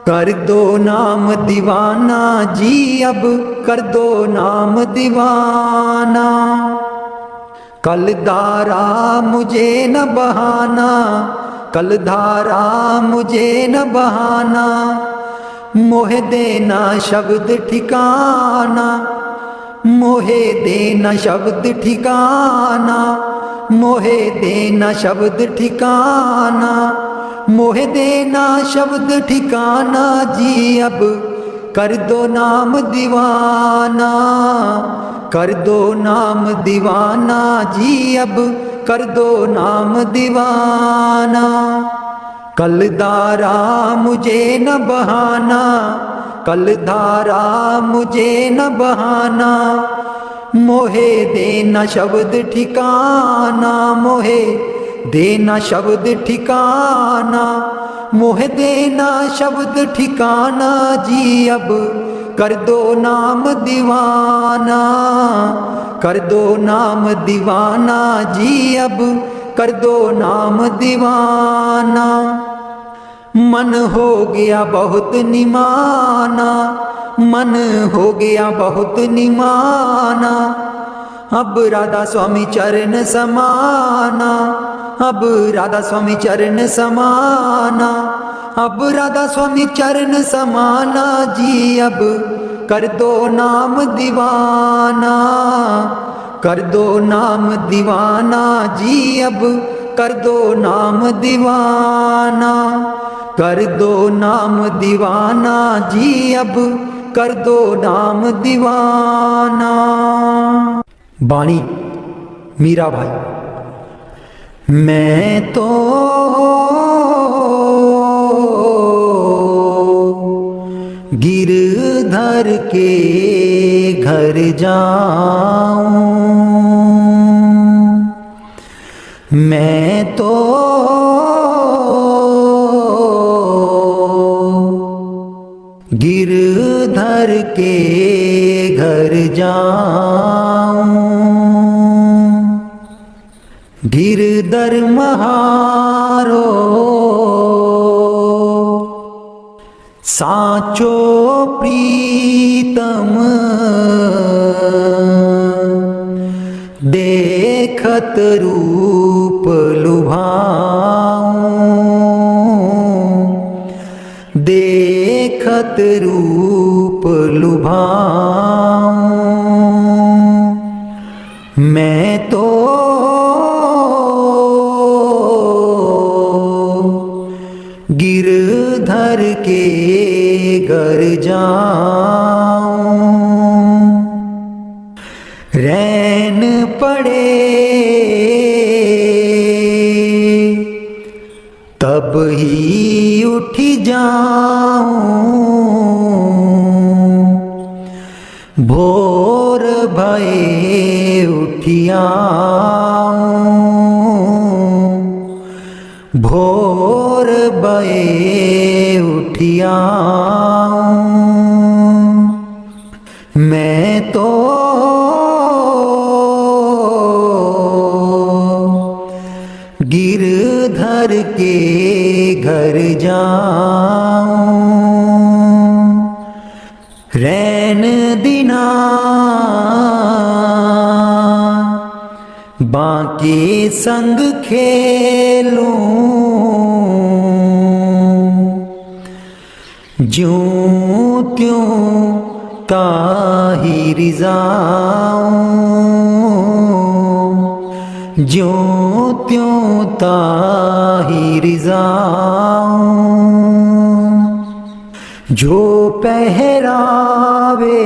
कर दो नाम दीवाना जी अब कर दो नाम दीवाना। कल धारा मुझे न बहाना, कल धारा मुझे न बहाना। मोहे देना शब्द ठिकाना, मोहे देना शब्द ठिकाना, मोहे देना शब्द ठिकाना, मोहे देना शब्द ठिकाना जी अब कर दो नाम दीवाना, कर दो नाम दीवाना जी अब कर दो नाम दीवाना। कल धारा मुझे न बहाना, कल धारा मुझे न बहाना। मोहे देना शब्द ठिकाना, मोहे देना शब्द ठिकाना, मोहे देना शब्द ठिकाना जी अब कर दो नाम दीवाना, कर दो नाम दीवाना जी अब कर दो नाम दीवाना। मन हो गया बहुत निमाना, मन हो गया बहुत निमाना। अब राधा स्वामी चरण समाना, अब राधा स्वामी चरण समाना, अब राधा स्वामी चरण समाना जी अब कर दो नाम दीवाना, कर दो नाम दीवाना जी अब कर दो नाम दीवाना, कर दो नाम दीवाना जी अब कर दो नाम दीवाना। बाणी मीरा भाई। मैं तो गिरधर के घर जाऊं, मैं तो गिरधर के घर जाऊं। गिरधर महारो साचो प्रीतम, देखत रूप लुभाऊं, देखत रूप लुभाऊं। मैं तो गिरधर के घर जाऊं। रैन पड़े तब ही उठ जाऊं, भोर भये उठियाऊं, भोर भये उठियाऊं। मैं तो गिर गिरधर के घर जाऊं, रैन दिना बाके संग खेलूं, ज्यों त्यों ताहि रिज़ाऊं, ज्यों त्यों ताहि रिज़ाऊं। जो पहरावे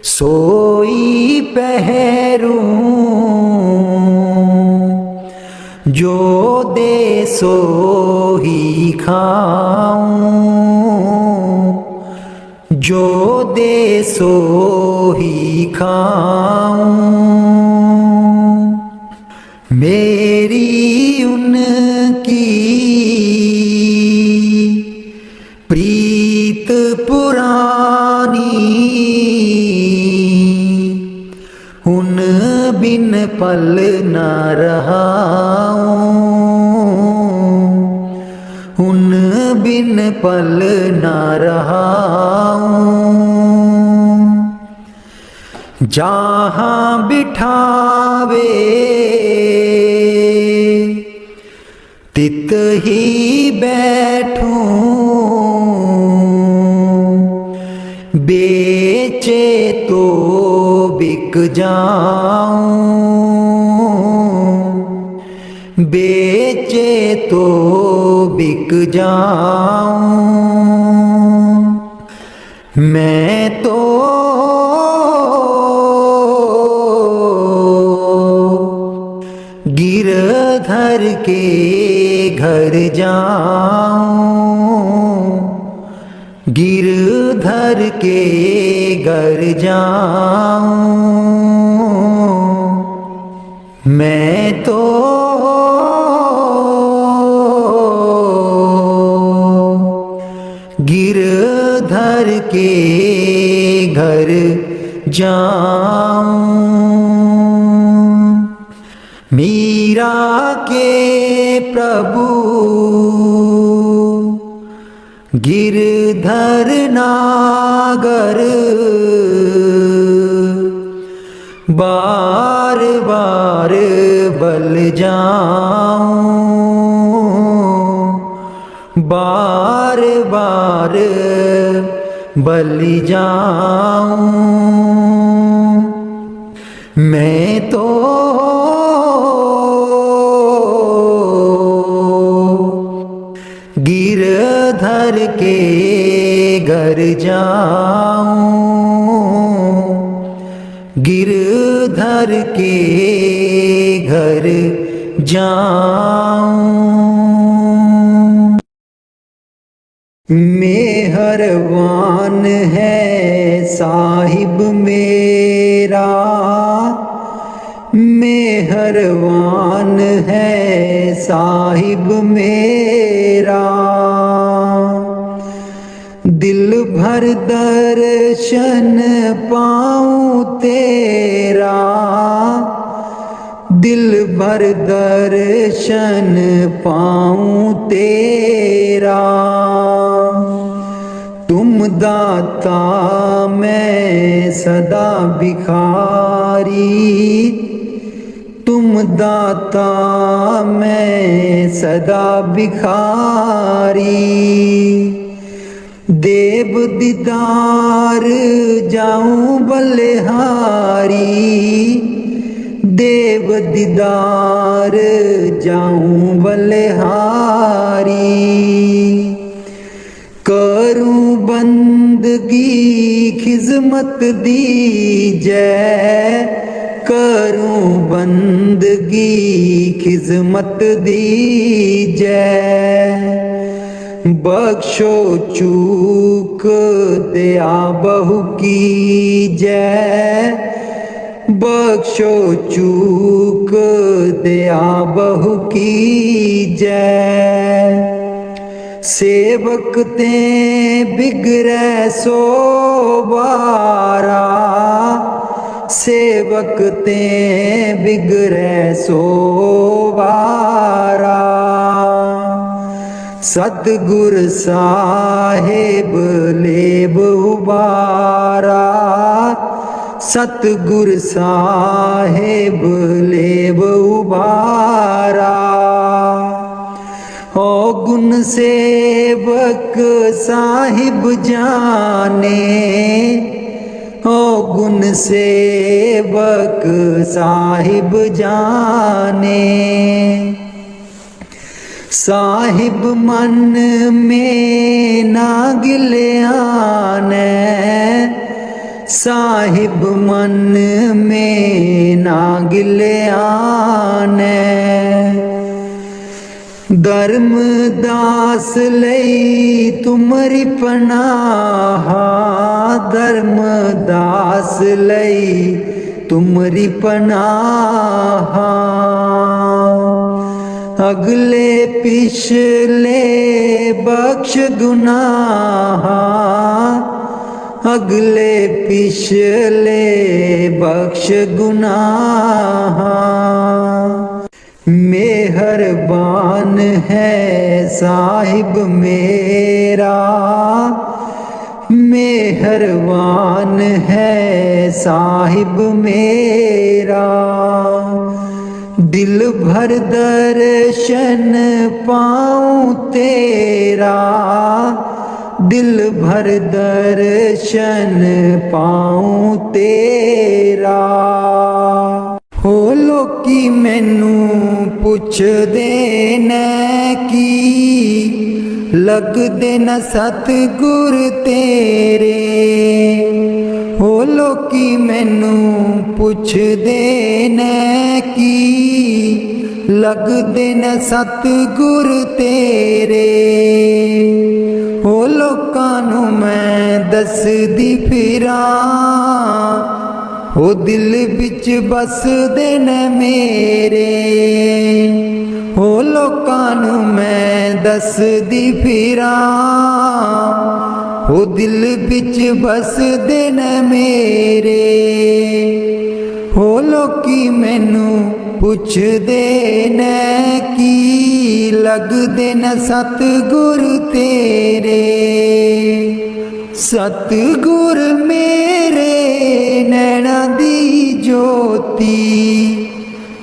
सोई पहरूं, जो दे सो ही खाऊं, जो दे सो ही खाऊं। मेरी उनकी प्रीत पुरानी, उन बिन पल न रहाऊं, उन बिन पल न रहाऊं। जहाँ बिठावे तित ही बैठूं, बेचे तो बिक जाऊं, बेचे तो बिक जाऊं। मैं तो गिरधर के घर जाऊं, गिरधर के घर जाऊं। मैं तो गिरधर के घर जाऊं। मीरा के प्रभु गिरधर नागर, बार बार बल जाऊं, बार बार बल जाऊं। मैं तो गिरधर के घर जाऊं, गिरधर के घर जाऊं। मेहरबान है साहिब मेरा, मेहरबान है साहिब मेरा। दिल भर दर्शन पाऊं तेरा, दिल भर दर्शन पाऊं तेरा। तुम दाता मैं सदा भिखारी, तुम दाता मैं सदा भिखारी। देव दीदार जाऊं बलिहारी, देव दीदार जाऊं बलिहारी। करूं बंदगी खिजमत दीजै, करूं बंदगी खिजमत दीजै। बख्शो चूक दया बहु कीजै, बख्शो चूक दया बहु कीजै। सेवक ते बिगड़ै सो बारा, सेवक ते बिगड़े सोवारा। सतगुर साहिब लेब उबारा, सतगुर साहिब लेब उबारा। हो गुण सेवक साहिब जाने, हो गुण सेवक साहिब जाने। साहिब मन में ना गिल्याने, साहिब मन में ना गिल्याने। धर्मदास लई तुमरी पनाह, धर्मदास लई तुमरी पनाह। अगले पिछले बख्श गुनाह, अगले पिछले बख्श गुनाह। मेहरबान है साहिब मेरा, मेहरबान है साहिब मेरा। दिल भर दर्शन पाऊं तेरा, दिल भर दर्शन पाऊं तेरा। हो लोकी मैनू पुछदे न की, लगदे न सतगुर तेरे। हो लोकी मैनू पुछदे न की, लगदे न सतगुर तेरे। हो लोकां नू मैं दसदी फिरां, हो दिल बिच बसदे न मेरे। हो लोकां नू मैं दसदी फिरां, हो दिल बिच बसदे न मेरे। हो लोकी मैनू पुछदे न की, लगदे न सतगुर तेरे। सतगुर मेरे नैना दी ज्योति,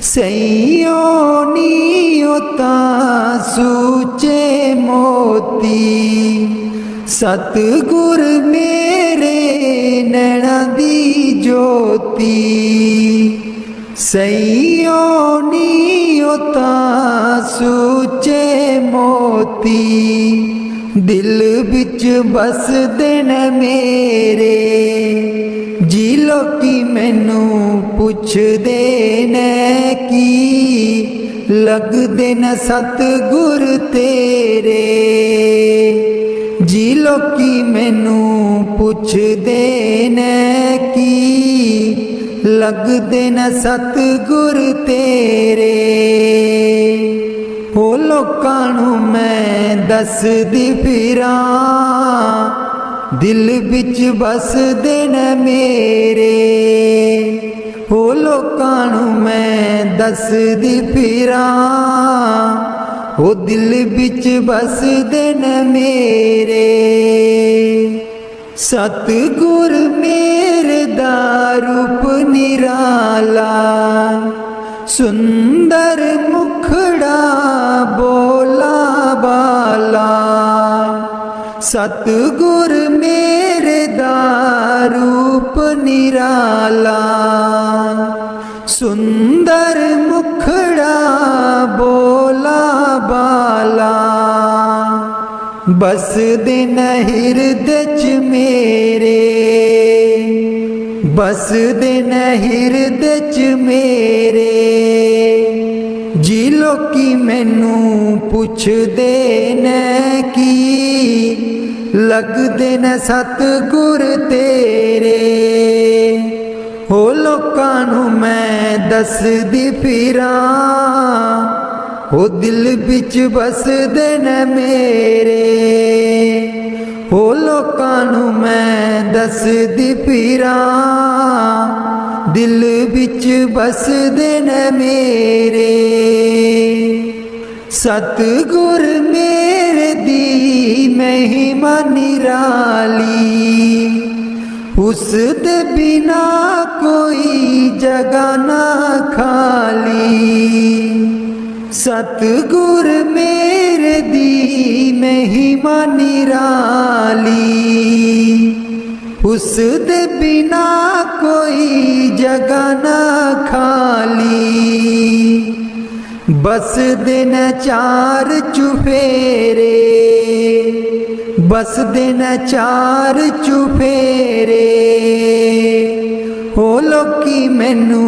सैयो नीओ तां सूचे मोती। सतगुर मेरे नैना दी ज्योति, सैयो नीओ तां सूचे मोती। दिल बिच बसदे न मेरे, जी लोकी मैनू पुछदे न की, लगदे न सतगुर तेरे। जी लोकी मैनू पुछदे न की, लगदे न सतगुर तेरे। हो लोकां नू मैं दसदी फिरां, दिल बिच बसदे न मेरे। हो लोकां नू मैं दसदी फिरां, हो दिल बिच बसदे न मेरे। सतगुर मेरे दा रूप निराला, सुंदर मुखड़ा बोला बाला। सतगुर मेरे दा रूप निराला, सुंदर मुखड़ा बोला बाला। बसदे न हिरदे च मेरे, बसदे न हिरदे च मेरे। जी लोकी मैनू पुछदे न की, लगदे न सतगुर तेरे। हो लोकां नू मैं दसदी फिरां, हो दिल बिच बसदे न मेरे। हो लोकां नू मैं दसदी फिरां, दिल विच बसदे ने मेरे। सतगुर मेरे दी महिमा निराली, उस दे बिना कोई जगह ना खाली। सतगुर मेरे दी महिमा निराली, उस दे बिना कोई जगह ना खाली। बस दिन चार चुफेरे, बस दिन चार चुफेरे। हो लोकी मैनू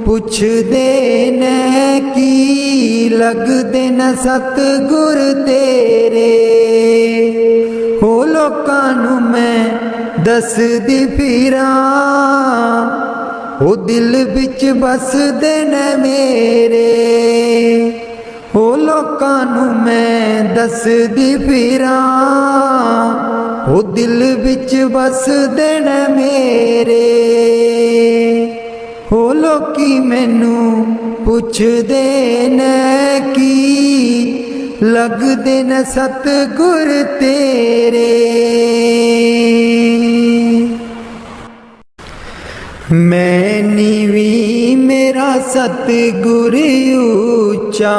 पुछदे ने की लगदे न सतगुर तेरे। हो लोकां नू मैं दसदी फिरां, ओ दिल विच बसदे ने मेरे। ओ लोकां नू मैं दसदी फिरां, ओ दिल विच बसदे ने मेरे। ओ लोकी मैनू पुछदे ने की लगदे न सतगुर तेरे। मैं नीवी मेरा सतगुर ऊंचा,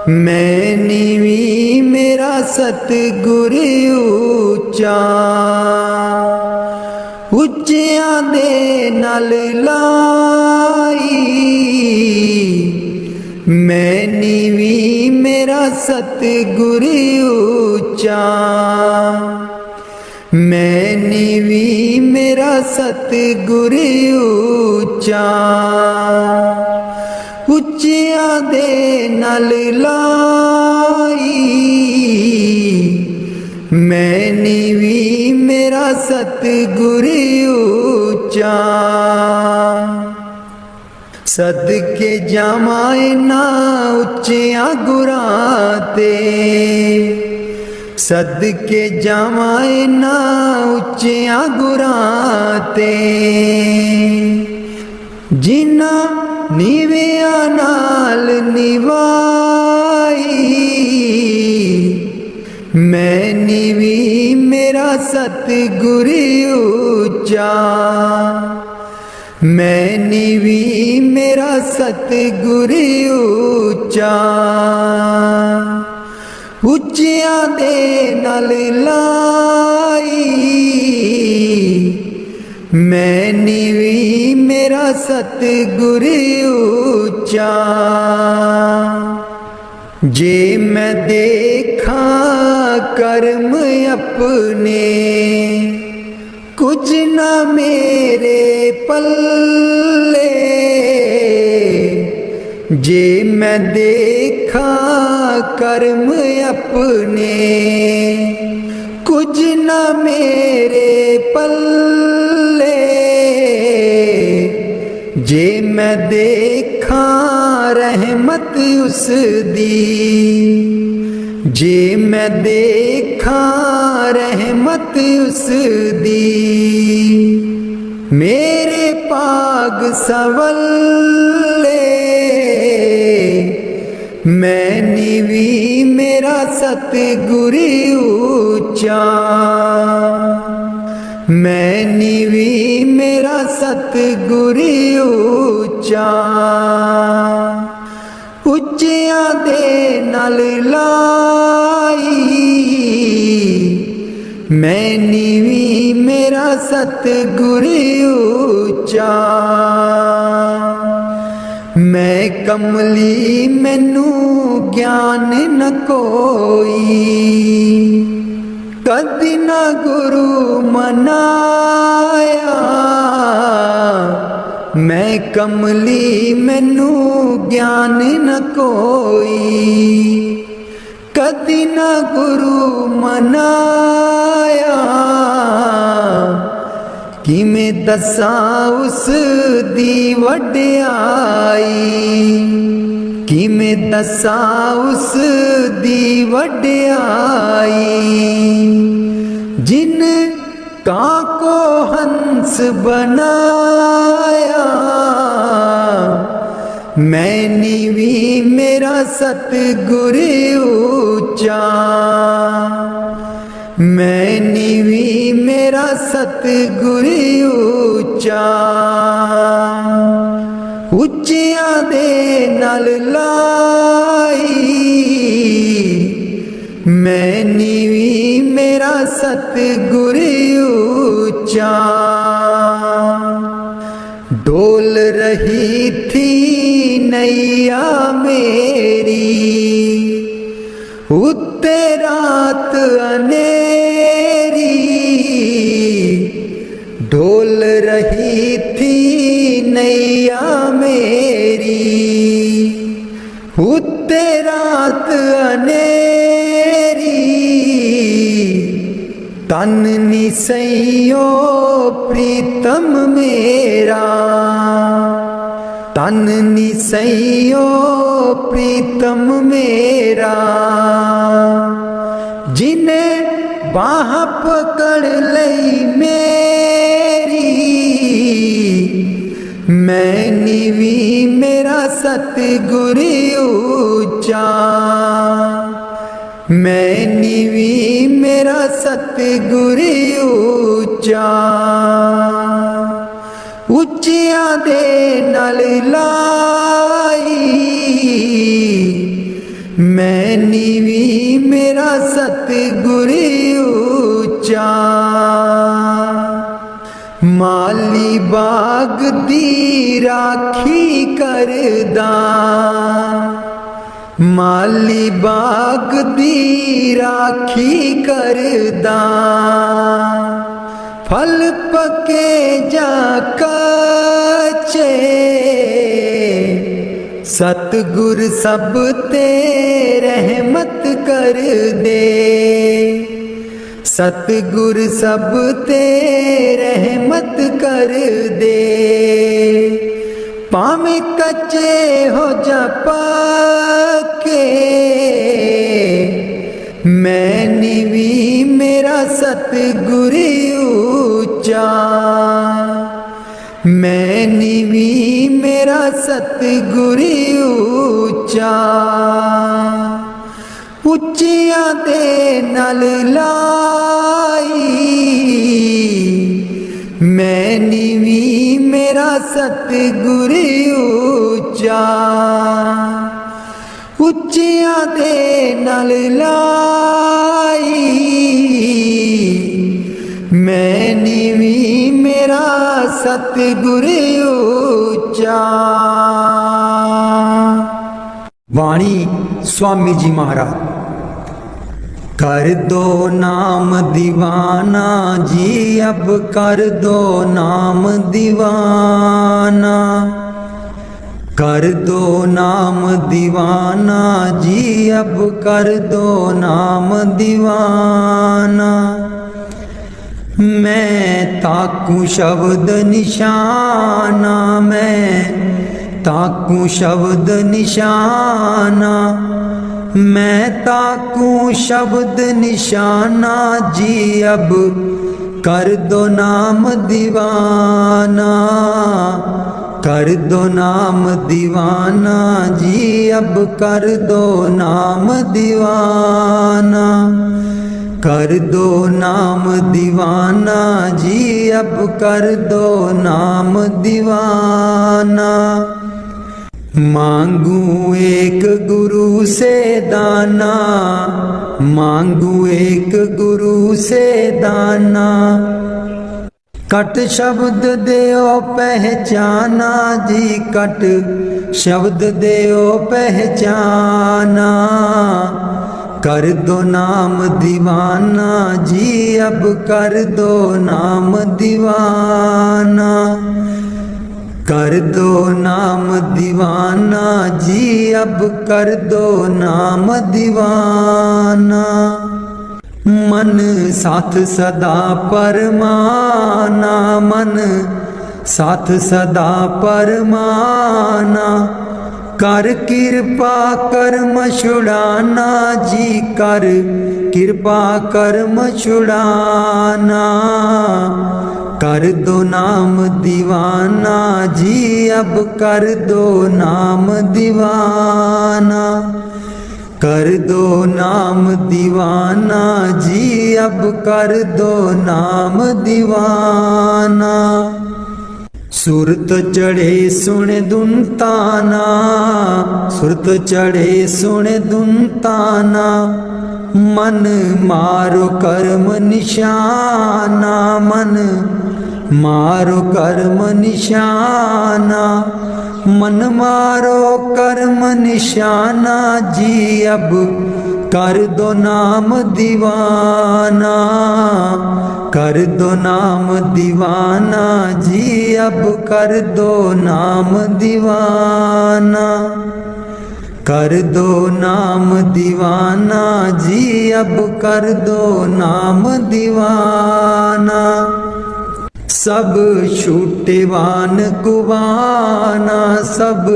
मैं नीवी मेरा सतगुर ऊंचा। उच्चियां दे नाल लाई, मैं नीवी मेरा सतगुर ऊंचा। मैं नीवी मेरा सतगुर ऊंचा। उच्चियां दे नाल लाई, मैं नीवी मेरा सतगुर ऊंचा। सदके जावां ना उच्चियां गुरां ते, सदके जावां ना उच्चियां गुरां ते। जिन्ना नीवियां नाल निवाई, मैं नीवी मेरा सतगुर ऊंचा। मैं नीवी मेरा सतगुर ऊंचा। उच्चियां दे नाल लाई, मैं नीवी मेरा सतगुर ऊंचा। जे मैं देखा कर्म अपने, कुछ ना मेरे पल्ले। जे मैं देखा कर्म अपने, कुछ न मेरे पल्ले। जे मैं देखा रहमत उस दी, जे मैं देखा रहमत उस दी। मेरे पाग सवल्ले, मैं नीवी मेरा सतगुर ऊंचा। मैं नीवी मेरा सतगुर ऊंचा। उच्चियां दे नाल लाई, मैं नीवी मेरा सतगुर ऊंचा। मैं कमली मैनू ज्ञान न कोई, कदी न गुरु मनाया। मैं कमली मैनू ज्ञान न कोई, कदी न गुरु मनाया। किमें दसां उस दी वड्याई, किमें दसां उस दी वड्याई। जिन कां को हंस बनाया, मैंने भी मेरा सतगुर ऊंचा, मैंने भी मेरा सतगुर ऊंचा। उच्चियां दे नाल लाई, मैंने भी मेरा सतगुर ऊंचा। डोल रही थी नैया मेरी, उत्ते रात अनेरी, डोल रही थी नैया मेरी, उत्ते रात अनेरी। तन निसैयो प्रीतम मेरा, तन निसैयो प्रीतम मेरा, जिन्हें बाह पकड़ लई मेरी, मैंने भी मेरा सतगुर ऊंचा, मैंने भी मेरा सतगुर ऊंचा। उच्चियां दे नाल लाई, मैंने भी मेरा सतगुर ऊंचा। माली बाग दी राखी करदा, माली बाग दी राखी करदा, फल पके जा कच्चे, सतगुर सब ते रहमत कर दे, सतगुर सब ते रहमत कर दे। पावे कच्चे हो जा पक्के, मैंने भी मेरा सतगुर ऊंचा, मैंने भी मेरा सतगुर ऊंचा। उच्चियां दे नाल लाई, मैंने भी मेरा सतगुर ऊंचा। उच्चियां दे नाल लाई, मैंने भी मेरा सतगुर ऊंचा। वाणी स्वामी जी महाराज। कर दो नाम दीवाना जी, अब कर दो नाम दीवाना, कर दो नाम दीवाना जी, अब कर दो नाम दीवाना। मैं ताकू शब्द निशाना, मैं ताकू शब्द निशाना, मैं ताकू शब्द निशाना जी, अब कर दो नाम दीवाना, कर दो नाम दीवाना जी, अब कर दो नाम दीवाना, कर दो नाम दीवाना जी, अब कर दो नाम दीवाना। मांगू एक गुरु से दाना, मांगू एक गुरु से दाना, कट शब्द देओ पहचाना जी, कट शब्द देओ पहचाना। कर दो नाम दीवाना जी, अब कर दो नाम दीवाना, कर दो नाम दीवाना जी, अब कर दो नाम दीवाना। मन साथ सदा परमाना, मन साथ सदा परमाना, कर कृपा कर्म छुड़ाना जी, कर कृपा कर्म छुड़ाना। कर दो नाम दीवाना जी, अब कर दो नाम दीवाना। कर दो नाम दीवाना जी, अब कर दो नाम दीवाना। सुरत चढ़े सुन दुनताना, सुरत चढ़े सुन दुनताना। मन मारो कर्म निशाना, मन मारो कर्म निशाना। मन मारो कर्म निशाना जी, अब कर दो नाम दीवाना। कर दो नाम दीवाना जी, अब कर दो नाम दीवाना। कर दो नाम दीवाना जी, अब कर दो नाम दीवाना। सब छूटेवान कुवाना, सब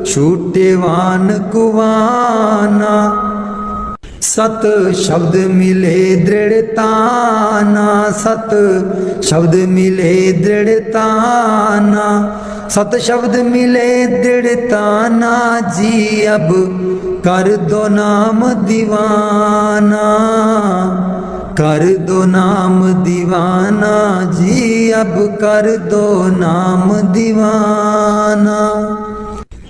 छूटेवान कुवाना। सत शब्द मिले दृढ़ताना, सत शब्द मिले दृढ़ताना। सत शब्द मिले दृढ़ताना जी, अब कर दो नाम दीवाना। कर दो नाम दीवाना जी, अब कर दो नाम दीवाना।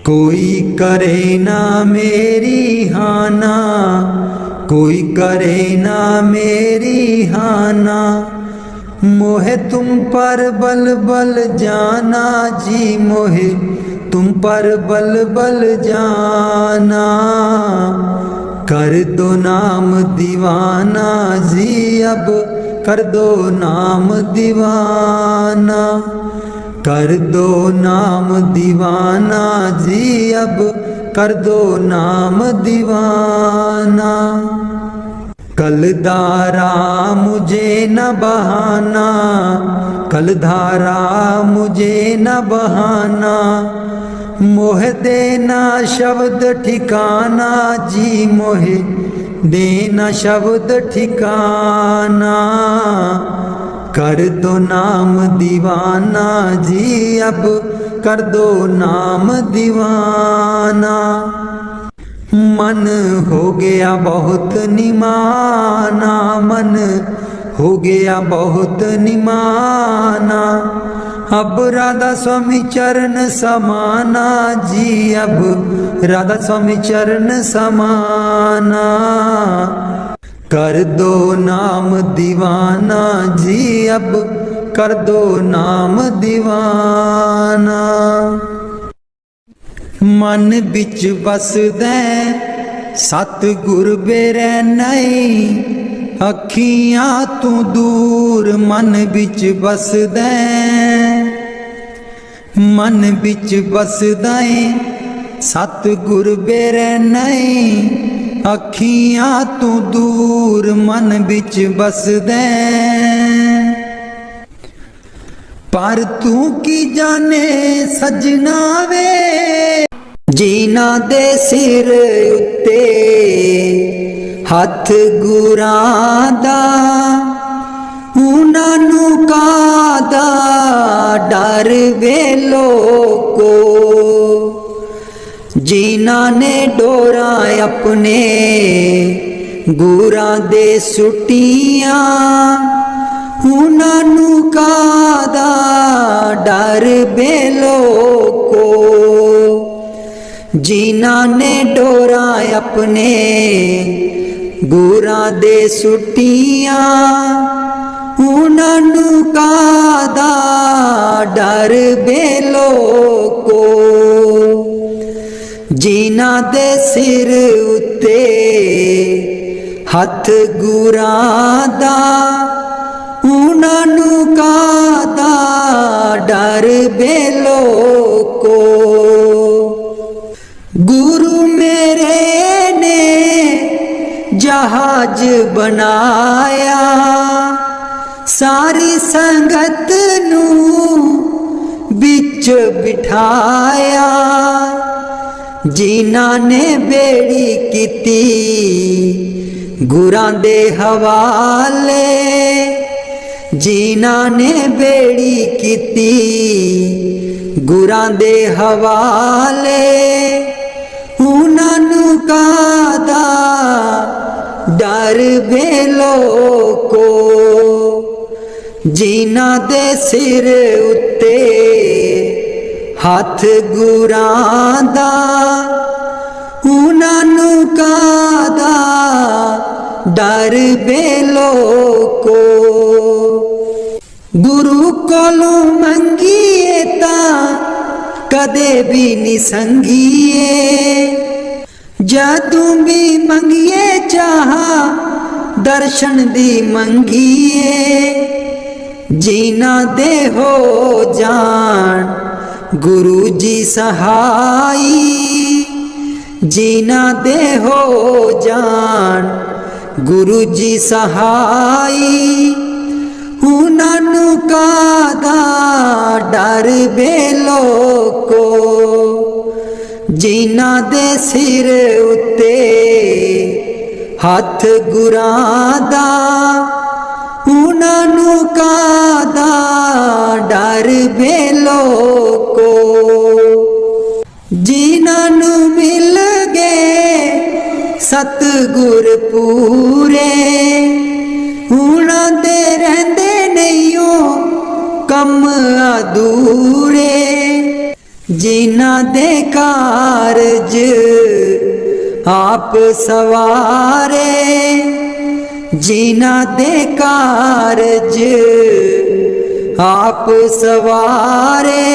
कोई करे ना मेरी हाना, कोई करे ना मेरी हाना। मोहे तुम पर बल बल जाना जी, मोहे तुम पर बल बल जाना। कर दो नाम दीवाना जी, अब कर दो नाम दीवाना। कर दो नाम दीवाना जी, अब कर दो नाम दीवाना। कल धारा मुझे न बहाना, कल धारा मुझे न बहाना। मोह देना शब्द ठिकाना जी, मोहे देना शब्द ठिकाना। कर दो नाम दीवाना जी, अब कर दो नाम दीवाना। मन हो गया बहुत निमाना, मन हो गया बहुत निमाना। अब राधा स्वामी चरण समाना जी, अब राधा स्वामी चरण समाना। कर दो नाम दीवाना जी, अब कर दो नाम दीवाना। मन बिच बसदै सतगुर बेरै नहीं, अखियां तू दूर मन बिच बसदै। मन बिच बसदा सतगुर बेरै नहीं, अखियां तू दूर मन बिच बसदै। पर तू की जाने सजना वे, जीना दे सिर उत्ते हथ गुरां दा। उन्हां नूं कादा डर वे लोको, जिन्हां ने डोरा अपने गुरां दे सुटियां। उन्हां नूं कादा डर वे लोको, जिन्हां ने डोरा अपने गुरां दे सुटियां। उन्हां नूं कादा डर वे लोको, जिन्हां दे सिर उत्ते हथ गुरां दा। उन्हां नूं कादा डर वे लोको। गुरु मेरे ने जहाज बनाया, सारी संगत नूं बिच बिठाया। जिन्हां ने बेड़ी कीती गुरां दे हवाले, जिन्हां ने बेड़ी कीती गुरां दे हवाले, उन्हां नूं कादा डर वे लोको, जिन्हां दे सिर उत्ते हथ गुरां दा, उन्हां नूं कादा डर वे लोको। गुरु कोलों मंगीए तां कदे भी नी संगीए, जदों भी मंगिए चाहा दर्शन दी मंगीए, जिन्हां दे हो जान गुरु जी सहाई, जिन्हां दे हो जान गुरु जी सहाई, उन्हां नूं कादा डर वे लोको, जिन्हां दे सिर उत्ते हथ गुरां दा, उन्हां नूं कादा डर वे लोको। जिन्हां नूं मिल गए सतगुर पूरे, उन्हां दे रहिंदे नहीं कम अधूरे, जिन्हां दे कारज आप सवारे, जिन्हां दे कारज आप सवारे,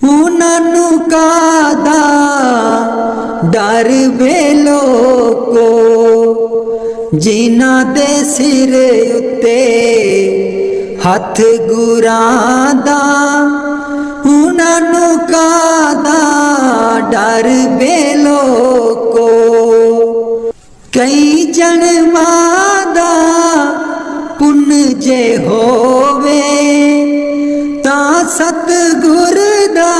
उन्हां नूं कादा डर वे लोको, जिन्हां दे सिर उत्ते हथ गुरां दा, उन्हां नूं कादा डर वे लोको। कई जन्मां दा पुण्य जे होवे तां सतगुर दा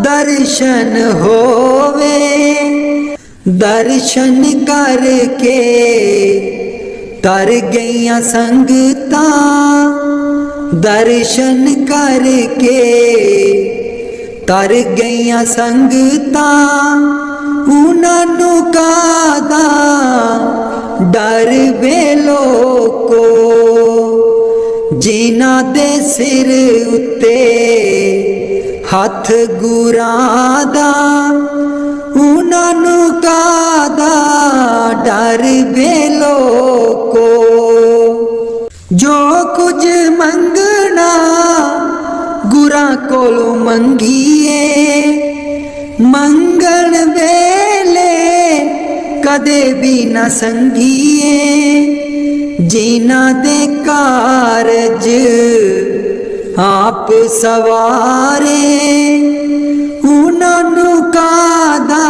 दर्शन होवे, दर्शन करके तर गईयां संगतां, दर्शन करके तर गईयां संगतां, उन्हां नूं कादा डर वे लोको, जिन्हां दे सिर उत्ते हथ गुरां दा, उन्हां नूं कादा डर वे लोको। जो कुछ मंगना गुरां कोलों मंगीए, मंगण वेले कदे भी न संगीए, जिन्हां दे कारज आप सवारे, उन्हां नूं कादा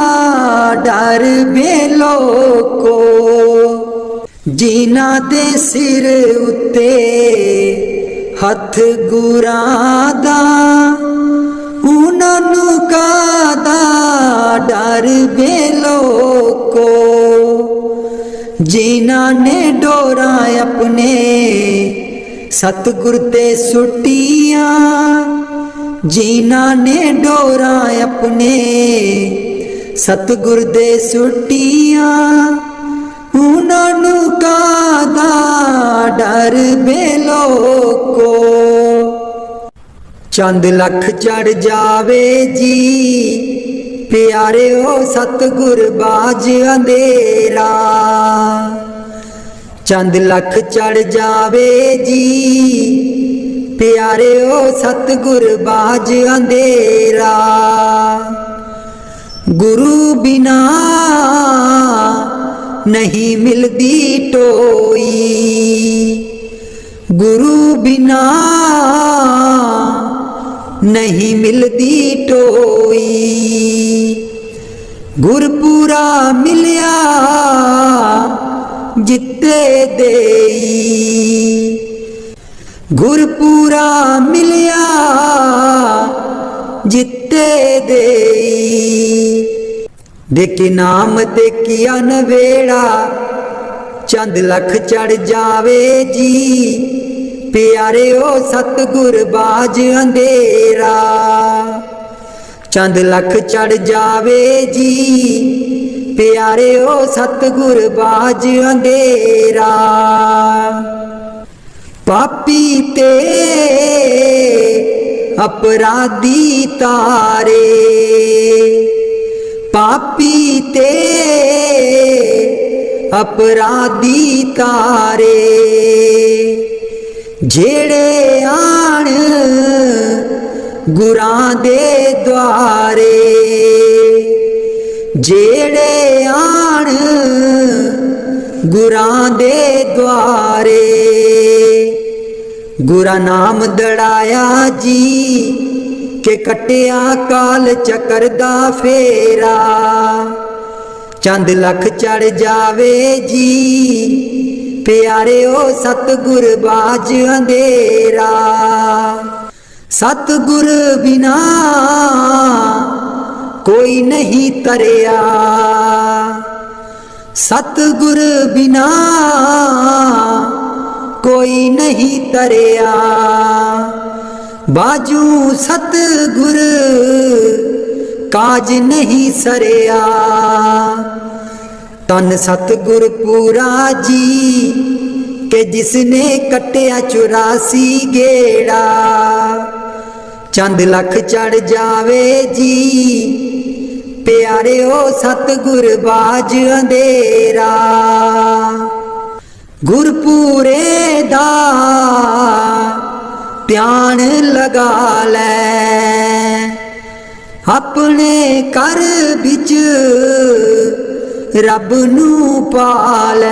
डर वे लोको, जिन्हां दे सिर उत्ते हथ गुरां दा, उन्हां नूं कादा डर वे लोको, जिन्हां ने डोरां अपने सतगुर ते सुटियां, जिन्हां ने डोरां अपने सतगुर दे सुटियां, उन्हां नूं कादा डर वे लोको। चंद लख चढ़ जावे जी प्यारे ओ सतगुर बाज अंधेरा, चंद लख चढ़ जावे जी प्यारे ओ सतगुर बाज अंधेरा, गुरु बिना नहीं मिलदी टोई, गुरु बिना नहीं मिलदी टोई, गुरपुरा मिलिया जिते देई, गुरपुरा मिलिया जिते देई। देखे नाम ते किया नवेड़ा, चंद लख चढ़ जावे जी, प्यारे ओ सतगुर बाज अंधेरा। चंद लख चढ़ जावे जी, प्यारे ओ सतगुर बाज अंधेरा। पापी ते अपराधी तारे, पापी ते अपराधी तारे, जेड़े आण गुरां दे द्वारे, जेड़े आण गुरां दे द्वारे। गुरा नाम दड़ाया जी, के कटिया काल चक्कर दा फेरा। चंद लख चढ़ जावे जी, प्यारे ओ सतगुर बाज अंधेरा। सतगुर बिना कोई नहीं तरिया, सतगुर बिना कोई नहीं तरिया। बाजू सतगुर काज नहीं सरिया। तन सतगुर पूरा जी, के जिसने कटिया 84 गेड़ा। चंद लख चढ़ जावे जी, प्यारे ओ सतगुर बाज अंधेरा। गुरपुरे दा ध्यान लगा लै, अपने घर बिच रब नू पालै।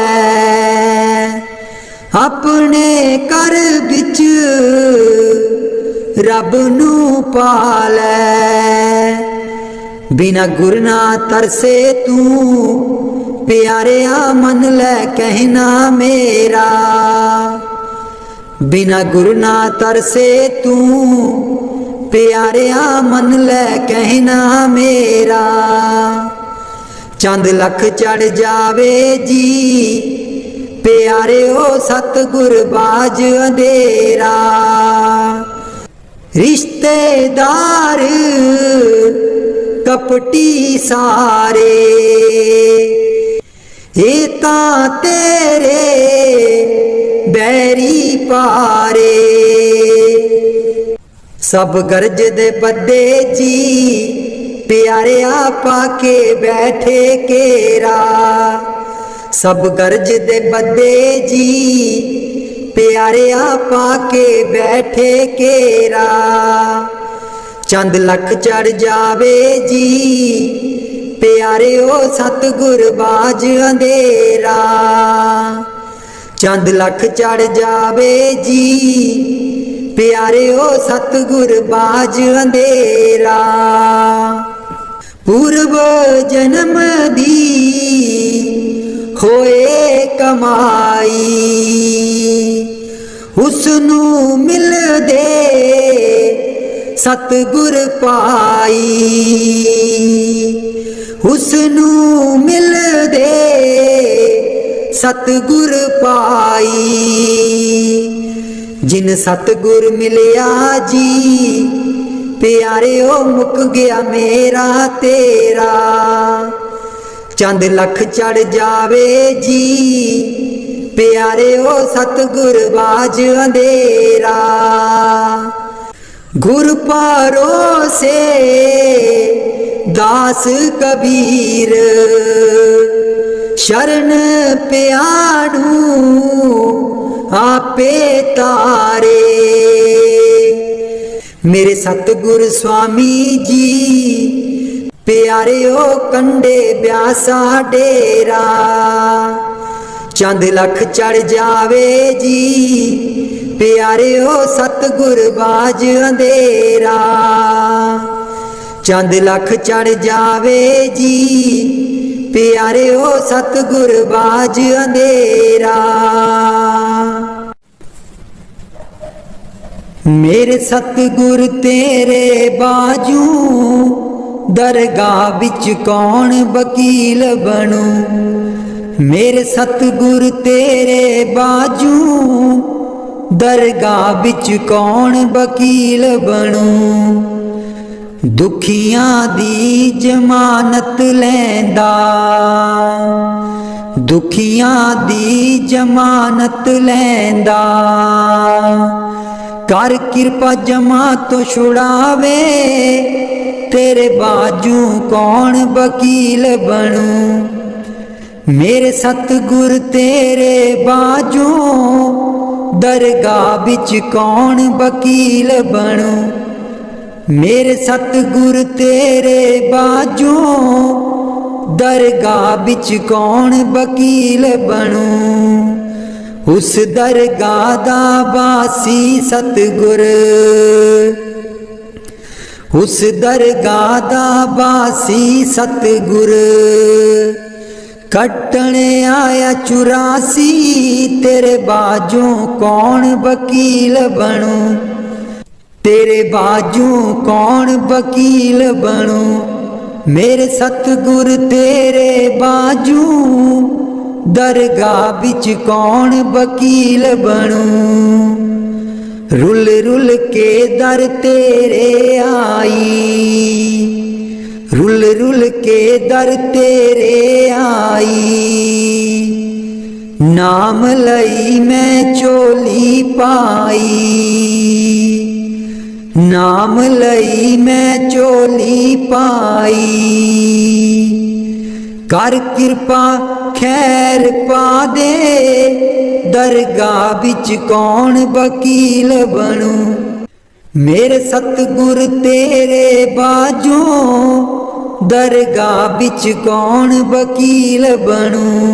अपने घर बिच रब नू पालै। बिना गुर ना तरसे तू, प्यारे मन लै कहना मेरा। बिना गुरु ना तरसे तू, प्यारे मन लै कहना मेरा। चंद लख चढ़ जावे जी, प्यारे ओ सतगुर बाज अंधेरा। रिश्तेदार कपटी सारे, ये तां तेरे बैरी पारे। सब गरज दे बदे जी, प्यारे आपा के बैठे केरा। सब गरज दे बदे जी, प्यारे आपा के बैठे केरा। चंद लख चढ़ जावे जी, प्यारे ओ सतगुर बाज अंधेरा। चंद लख चढ़ जावे जी, प्यारे ओ सतगुर बाज अंधेरा। पूर्व जन्म दी होए कमाई, उसनू मिल दे सतगुर पाई। उसनू मिल दे सतगुर पाई। जिन सतगुर मिलिया जी, प्यारे ओ मुक गया मेरा तेरा। चंद लख चढ़ जावे जी, प्यारे ओ सतगुर बाज अंधेरा। गुर परोसे दास कबीर, शरण प्याणू आपे तारे। मेरे सतगुर स्वामी जी, प्यारे ओ कंडे ब्यासा डेरा। चंद लख चढ़ जावे जी, प्यारे ओ सतगुर बाज अंधेरा। चंद लख चढ़ जावे जी, प्यारे ओ सतगुर बाज अंधेरा। मेरे सतगुर तेरे बाजू दरगाह बिच कौन वकील बनूं। मेरे सतगुर तेरे बाजू दरगाह बिच कौन वकील बनूं। दुखियां दी जमानत लैंदा, दुखियां दी जमानत लैंदा। कर किरपा जमा तो छुड़ावे, तेरे बाजू कौन वकील बनूं। मेरे सतगुर तेरे बाजू दरगाह बिच कौन वकील बनूं। मेरे सतगुर तेरे बाजू दरगाह बिच कौन वकील बनूं। उस दरगाह दा वासी सतगुर, उस दरगाह दा वासी सतगुर कट्टण आया 84 तेरे बाजू कौन वकील बनूं। तेरे बाजू कौन वकील बनूं। मेरे सतगुर तेरे बाजू दरगाह बिच कौन वकील बनूं। रुल रुल के दर तेरे आई, रुल रुल के दर तेरे आई। नाम लई मैं चोली पाई, नाम लई मैं चोली पाई। कर किरपा खैर पा दे, दरगाह बिच कौन वकील बनूं। मेरे सतगुर तेरे बाजू दरगाह बिच कौन वकील बनूं।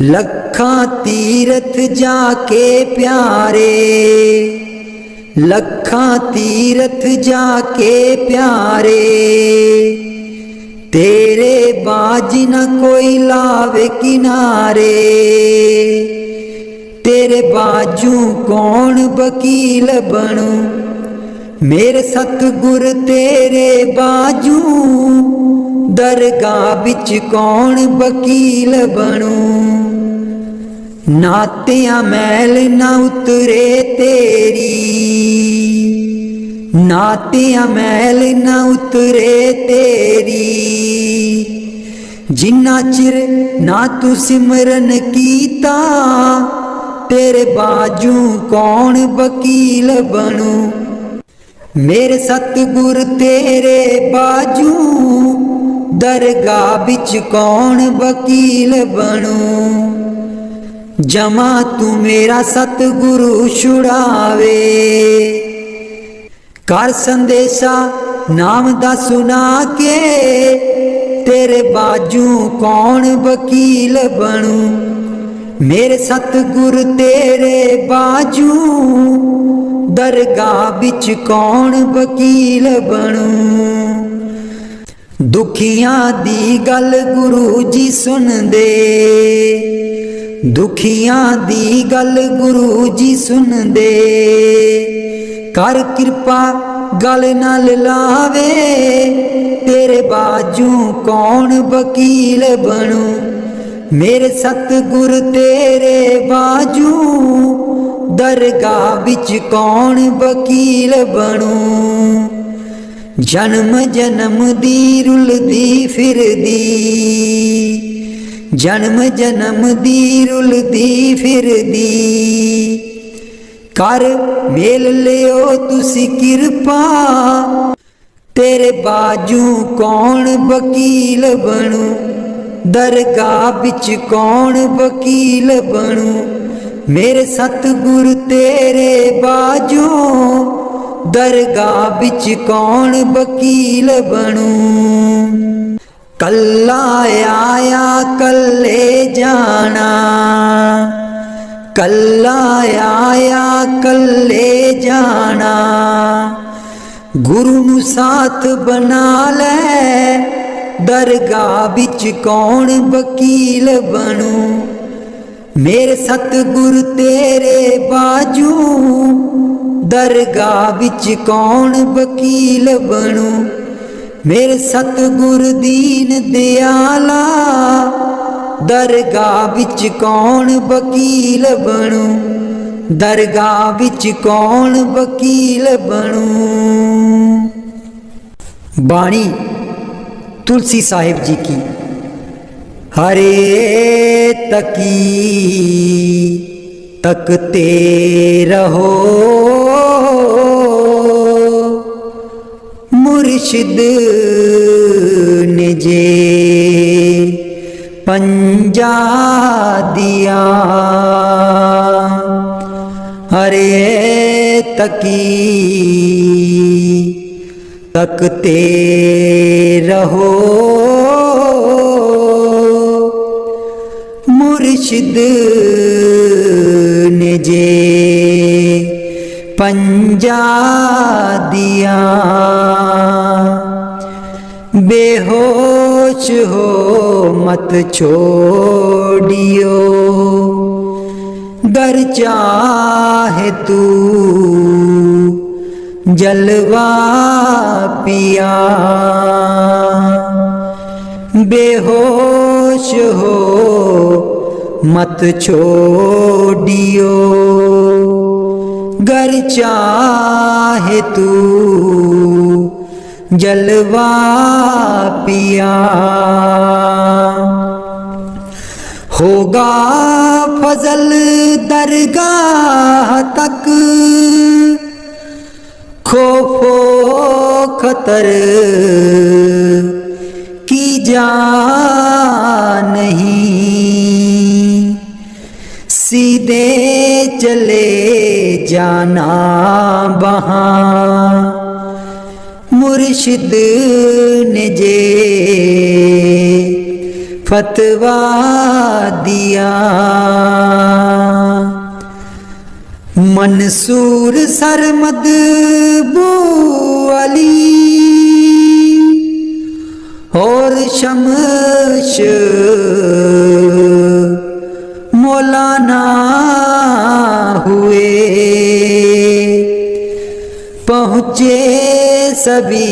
लखां तीरथ जाके प्यारे, लखां तीरथ जाके प्यारे। तेरे बाज न कोई लावे किनारे, तेरे बाजू कौन वकील बनूं। मेरे सतगुर तेरे बाजू दरगाह बिच कौन वकील बनूं। नातियां मैल ना उतरे तेरी, नातियां मैल ना उतरे तेरी। जिन्ना चिर ना तू सिमरन कीता, तेरे बाजू कौन वकील बनूं। मेरे सतगुर तेरे बाजू दरगाह बिच कौन वकील बनूं। जमा तू मेरा सतगुरु छुड़ावे, कर संदेशा नाम दा सुना के। तेरे बाजू कौन वकील बनूं। मेरे सतगुर तेरे बाजू दरगाह बिच कौन वकील बनूं। दुखियां दी गल गुरु जी सुन दे, दुखियां दी गल गुरु जी सुन दे। कर किरपा गल नाल लावे, तेरे बाजू कौन वकील बनूं। मेरे सतगुर तेरे बाजू दरगाह बिच कौन वकील बनूं। जन्म जन्म दी रुलदी फिरदी, जन्म जन्म दी रुलदी फिरदी। कर मेल लियो तुसी किरपा, तेरे बाजू कौन वकील बनूं। दरगाह बिच कौन वकील बनूं। मेरे सतगुर तेरे बाजू दरगाह बिच कौन वकील बनूं। कल्ला आया कल्ले जाना, कल्ला आया कल्ले जाना। गुरु नू साथ बना ले, दरगाह बिच कौन वकील बनूं। मेरे सतगुर तेरे बाजू दरगाह बिच कौन वकील बनूं। मेरे सतगुर दीन दयाला, दरगाह विच कौन वकील बनू, दरगाह विच कौन वकील बनू। बाणी तुलसी साहिब जी की। हरे तकी तकते रहो, मुर्शिद ने जे पंजा दिया। हरे तकी तकते रहो, मुर्शिद ने जे पंजा दिया। बेहोश हो मत छोड़ियो, गर चाहे तू जलवा पिया। बेहोश हो मत छोड़ियो, गर चाहे तू जलवा पिया। होगा फजल दरगाह तक, खौफो खतर की जा नहीं। सीधे चले जाना वहाँ, मुर्शिद ने जे फतवा दिया। मंसूर सरमद बू अली और शमश मौलाना हुए, पहुँचे सभी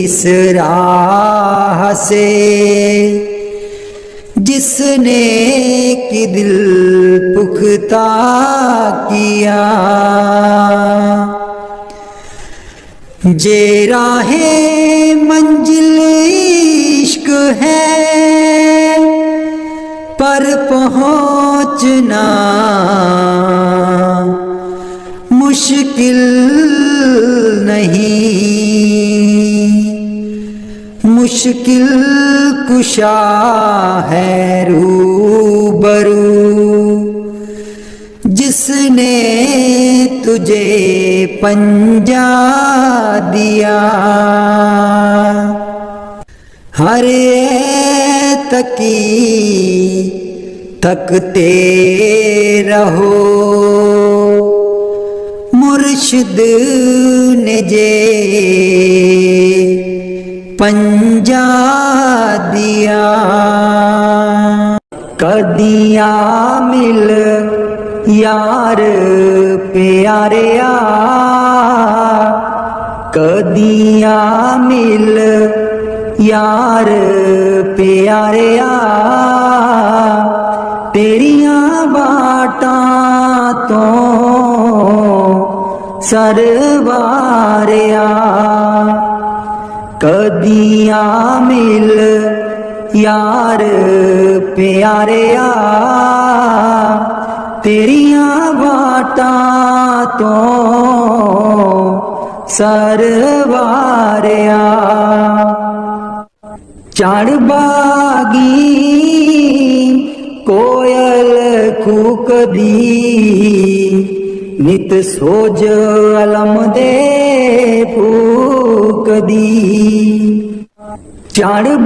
इस राह से, जिसने कि दिल पुख्ता किया। जे राहे मंजिल इश्क है, पर पहुँचना मुश्किल नहीं। मुश्किल कुशा है रूबरू, जिसने तुझे पंजा दिया। हरे तकी तकते रहो, मुर्शिद ने जे पंजा दिया। कदिया मिल यार प्यारे आ, कदिया मिल यार प्यारे आ। तेरियां बाटां तो सरवारिया, कदिया मिल यार प्यारे आ। तेरियां बाटां तो सरवारिया। चढ़ बागी कोयल कूकदी, नित सोज अलम दे फूकदी। चढ़